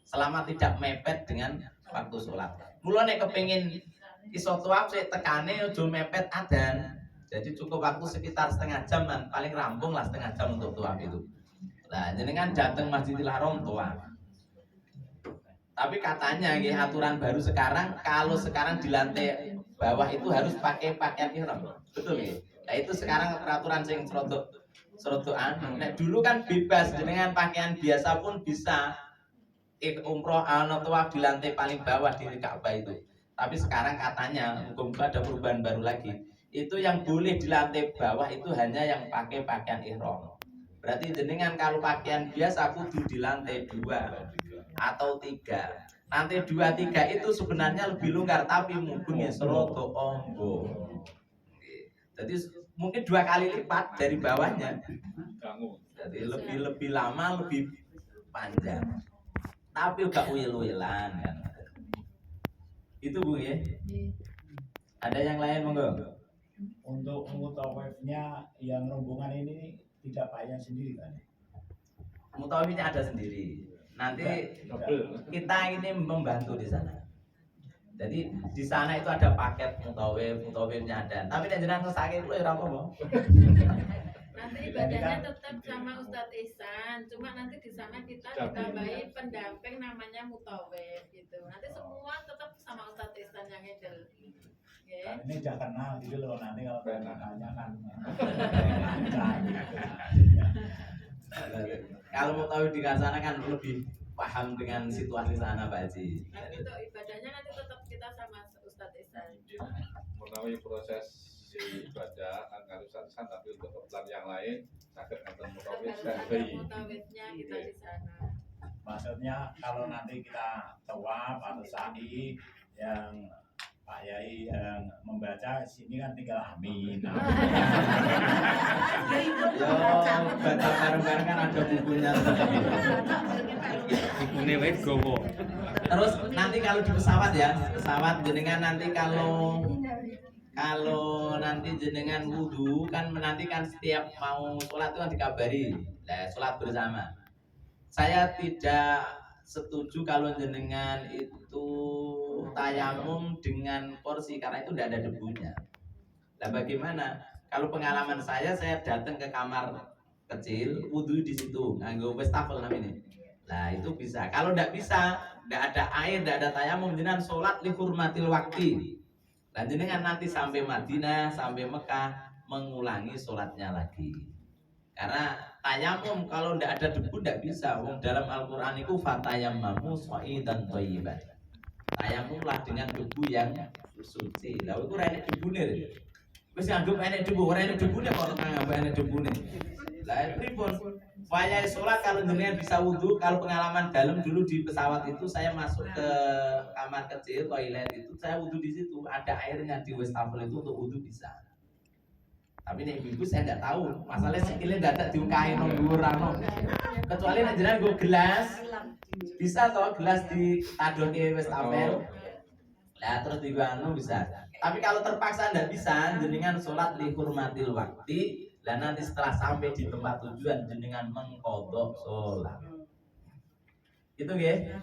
Selama tidak mepet dengan waktu sholat. Mula nek kepengin iso tawaf sik tekane aja mepet adzan. Jadi cukup waktu sekitar setengah jam kan, paling rampung lah setengah jam untuk tawaf itu. Nah, jenengan datang Masjidil Haram tawaf. Tapi katanya nggih aturan baru sekarang, kalau sekarang di lantai bawah itu harus pakai pakaian ihram. Betul nggih? Nah, itu sekarang peraturan sing serodok anu. Nek dulu kan bebas jenengan pakaian biasa pun bisa umroh ana tawaf di lantai paling bawah di Ka'bah itu. Tapi sekarang katanya hukum ada perubahan baru lagi. Itu yang boleh di lantai bawah itu hanya yang pakai pakaian ihram. Berarti jenengan kalau pakaian biasa kudu di lantai 2 atau 3. Lantai 2, 3 itu sebenarnya lebih longgar tapi mungkin ya serodo ombo. Jadi mungkin 2 kali lipat dari bawahnya. Jadi lebih lama, lebih panjang. Tapi gak uyel-uyelan kan. Itu Bu ya. Ada yang lain monggo? Untuk mutawifnya yang rombongan ini tidak bayar sendiri kan? Mutawinya ada sendiri. Nanti kita ini membantu di sana. Jadi di sana itu ada paket mutawifnya ada. Tapi nek jenengan ngesake kuwi ora apa-apa. Nanti ibadahnya tetap sama Ustadz Ihsan, cuma nanti di sana kita ditambahi pendamping namanya mutawif gitu. Nanti semua tetap sama Ustadz Ihsan yang handle. Kan ini udah kenal gitu loh, nanti kalau tanya kan. Kalau mutawif di sana kan lebih paham dengan situasi sana Pak Haji. Tapi untuk ibadahnya nanti tetap kita sama Ustadz Ihsan. Menawi proses si ibadah kan harus satu tapi untuk keperluan yang lain sakit nonton mutawif dan bayi. Mutawifnya kita di sana. Maksudnya kalau nanti kita tawaf atau sa'i yang Pak Yai yang membaca sini kan tinggal amin. Yo, baca bareng-bareng kan ada bukunya. Bukune wae gowo. Terus nanti kalau di pesawat ya, pesawat jenengan nanti kalau nanti jenengan wudhu kan nanti kan setiap mau sholat itu kan dikabari, nah, sholat bersama. Saya tidak setuju kalau jenengan itu tayamum dengan porsi karena itu tidak ada debunya. Nah bagaimana? Kalau pengalaman saya datang ke kamar kecil, wudhu di situ, nganggo wastafel namanya. Nah itu bisa. Kalau tidak bisa, tidak ada air, tidak ada tayamum, jenengan sholat li hurmatil wakti. Dan jenengan nanti sampai Madinah, sampai Mekah mengulangi sholatnya lagi. Karena tayamum kalau tidak ada debu tidak bisa. Wong dalam Al-Quran itu fatayammamu sha'idan thayyiban. Tayamumlah dengan debu yang suci. Lah itu ora enek debune. Wis anggap enek debu, ora enek debune kok nganggap enek debune. Lah pripun? Wayai sholat kalau jenengan bisa wudhu, kalau pengalaman dalam dulu di pesawat itu saya masuk ke kamar kecil, toilet itu saya wudhu di situ, ada airnya di wastafel itu untuk wudhu bisa. Tapi nih ibu saya nggak tahu, masalahnya sikilnya nggak ada diukain nunggu rano. Kecuali nih jenengan gue gelas, bisa toh gelas di tadoh ke wastafel, lah terus di anu bisa. Tapi kalau terpaksa nggak bisa, jenengan sholat li hurmatil wakti. Dan nanti setelah sampai di tempat tujuan jenengan mengkodok sholat. Itu ya.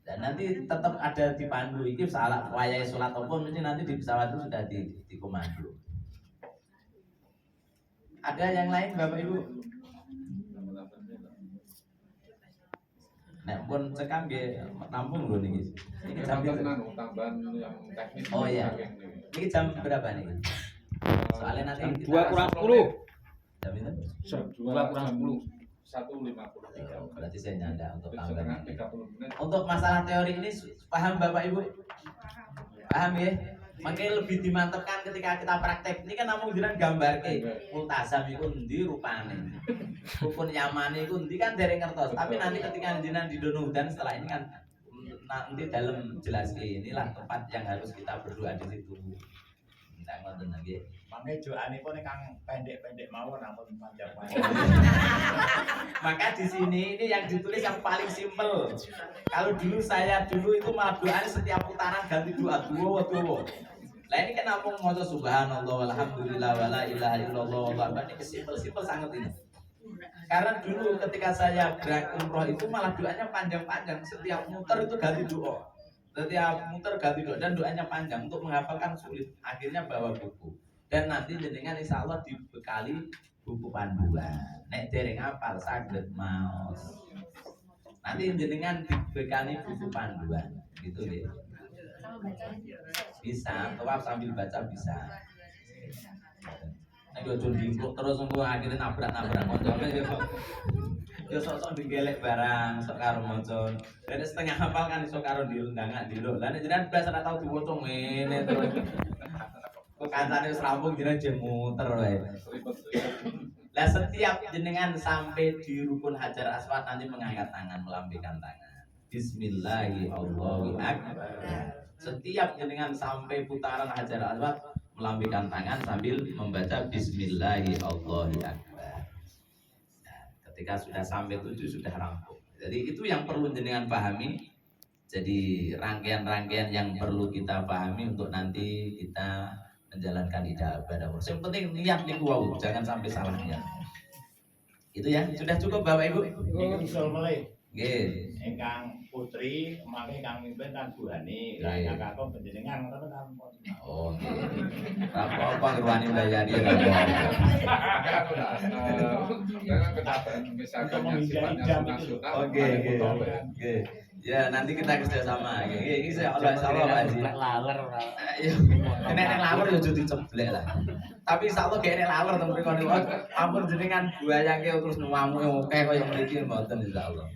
Dan nanti tetap ada dipandu iki salah wayai sholat apa mesti nanti di pesawat itu sudah dikomando. Ada yang lain Bapak Ibu? Nek pun cekam nggih nampung lho niki. Ini jam tambahan yang teknis. Oh iya. Ini jam berapa nih? Soalnya nanti 2 kurang 10. Jam itu? 2 kurang 10. 1:53. Berarti saya nyanda untuk tambahan. 30 menit. Untuk masalah teori ini paham Bapak Ibu? Paham ya? Makanya lebih dimantapkan ketika kita praktek. Ini kan namung jenengan gambar ke multazam iku endi rupane. Rukun yamane iku endi kan dereng ngertos. Tapi nanti ketika jenengan di dono dan setelah ini kan nanti dalam jelas inilah tempat yang harus kita berdoa di situ. Tidak ngoten lagi. Mangke doane pun kang pendek-pendek mawon ampun panjang-panjang. Maka di sini ini yang ditulis yang paling simpel. Kalau saya dulu itu malah doanya setiap putaran ganti doa dua. Lah ini kan nampung maca subhanallah walhamdulillah wala ilaha illallah wallahu ini simpel sangat ini. Karena dulu ketika saya gerak umroh itu malah doanya panjang-panjang, setiap muter itu ganti doa. Setiap muter ganti doa dan doanya panjang untuk menghafalkan sulit. Akhirnya bawa buku dan nanti jenengan insya Allah dibekali buku panduan. Nek dereng hafal saged maos. Nanti jenengan dibekali buku panduan, gitu ya. Bisa, tawaf sambil baca bisa. Nek ojo dipluk terus engko akhirnya nabrak koncone yo. Ya sok-sok digelek barang, sok karo maca. Dene setengah hafal kan iso karo dilendangak dilo. Lah nek jenengan blas ora tau diwaca ngene terus. Kok kancane wis rampung jenengan jem muter wae. Lah setiap jenengan sampai di rukun Hajar Aswad nanti mengangkat tangan, melambaikan tangan. Bismillahirrahmanirrahim. Setiap jenengan sampai putaran Hajar Aswad melambaikan tangan sambil membaca Bismillahirrahmanirrahim. Ketika sudah sampai tujuh sudah rampung. Jadi itu yang perlu jenengan pahami. Jadi rangkaian-rangkaian yang perlu kita pahami untuk nanti kita menjalankan ibadah umroh. Yang penting niat niku wau, jangan sampai salah niat. Itu ya, sudah cukup Bapak Ibu? Niku usul melih. Nggih. Ingkang putri, mangke kang mimpin kan Bu Hani, Nggih. lah kakak panjenengan ngoten kan. Oh, nggih. Apa ngerwani mbayari ya apa. Karena kenapa misalkan yang sifatnya sunah-sunah, Oke. Ya, nanti kita kerjasama. Ini saya Allah Pak Haji. Laler. Ayo, nek lawer yo jadi ceblek lah. Tapi insyaallah gak nek lawer teng mriko niku. Ampun jenengan buayake terus nuwamu akeh kaya mriki mboten insyaallah.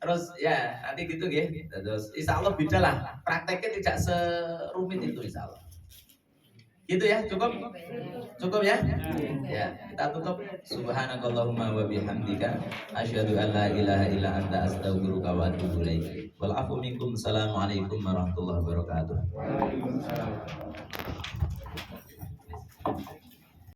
Terus ya, nanti gitu nggih. Terus insyaallah beda lah. Prakteknya tidak serumit itu insyaallah. Gitu ya, cukup? Cukup ya? Ya, kita tutup. Subhanakallahumma wa bihamdika asyhadu an la ilaha illa anta astaghfiruka wa atubu ilaik. Wal afu minkum. Assalamualaikum warahmatullahi wabarakatuh. Waalaikumsalam.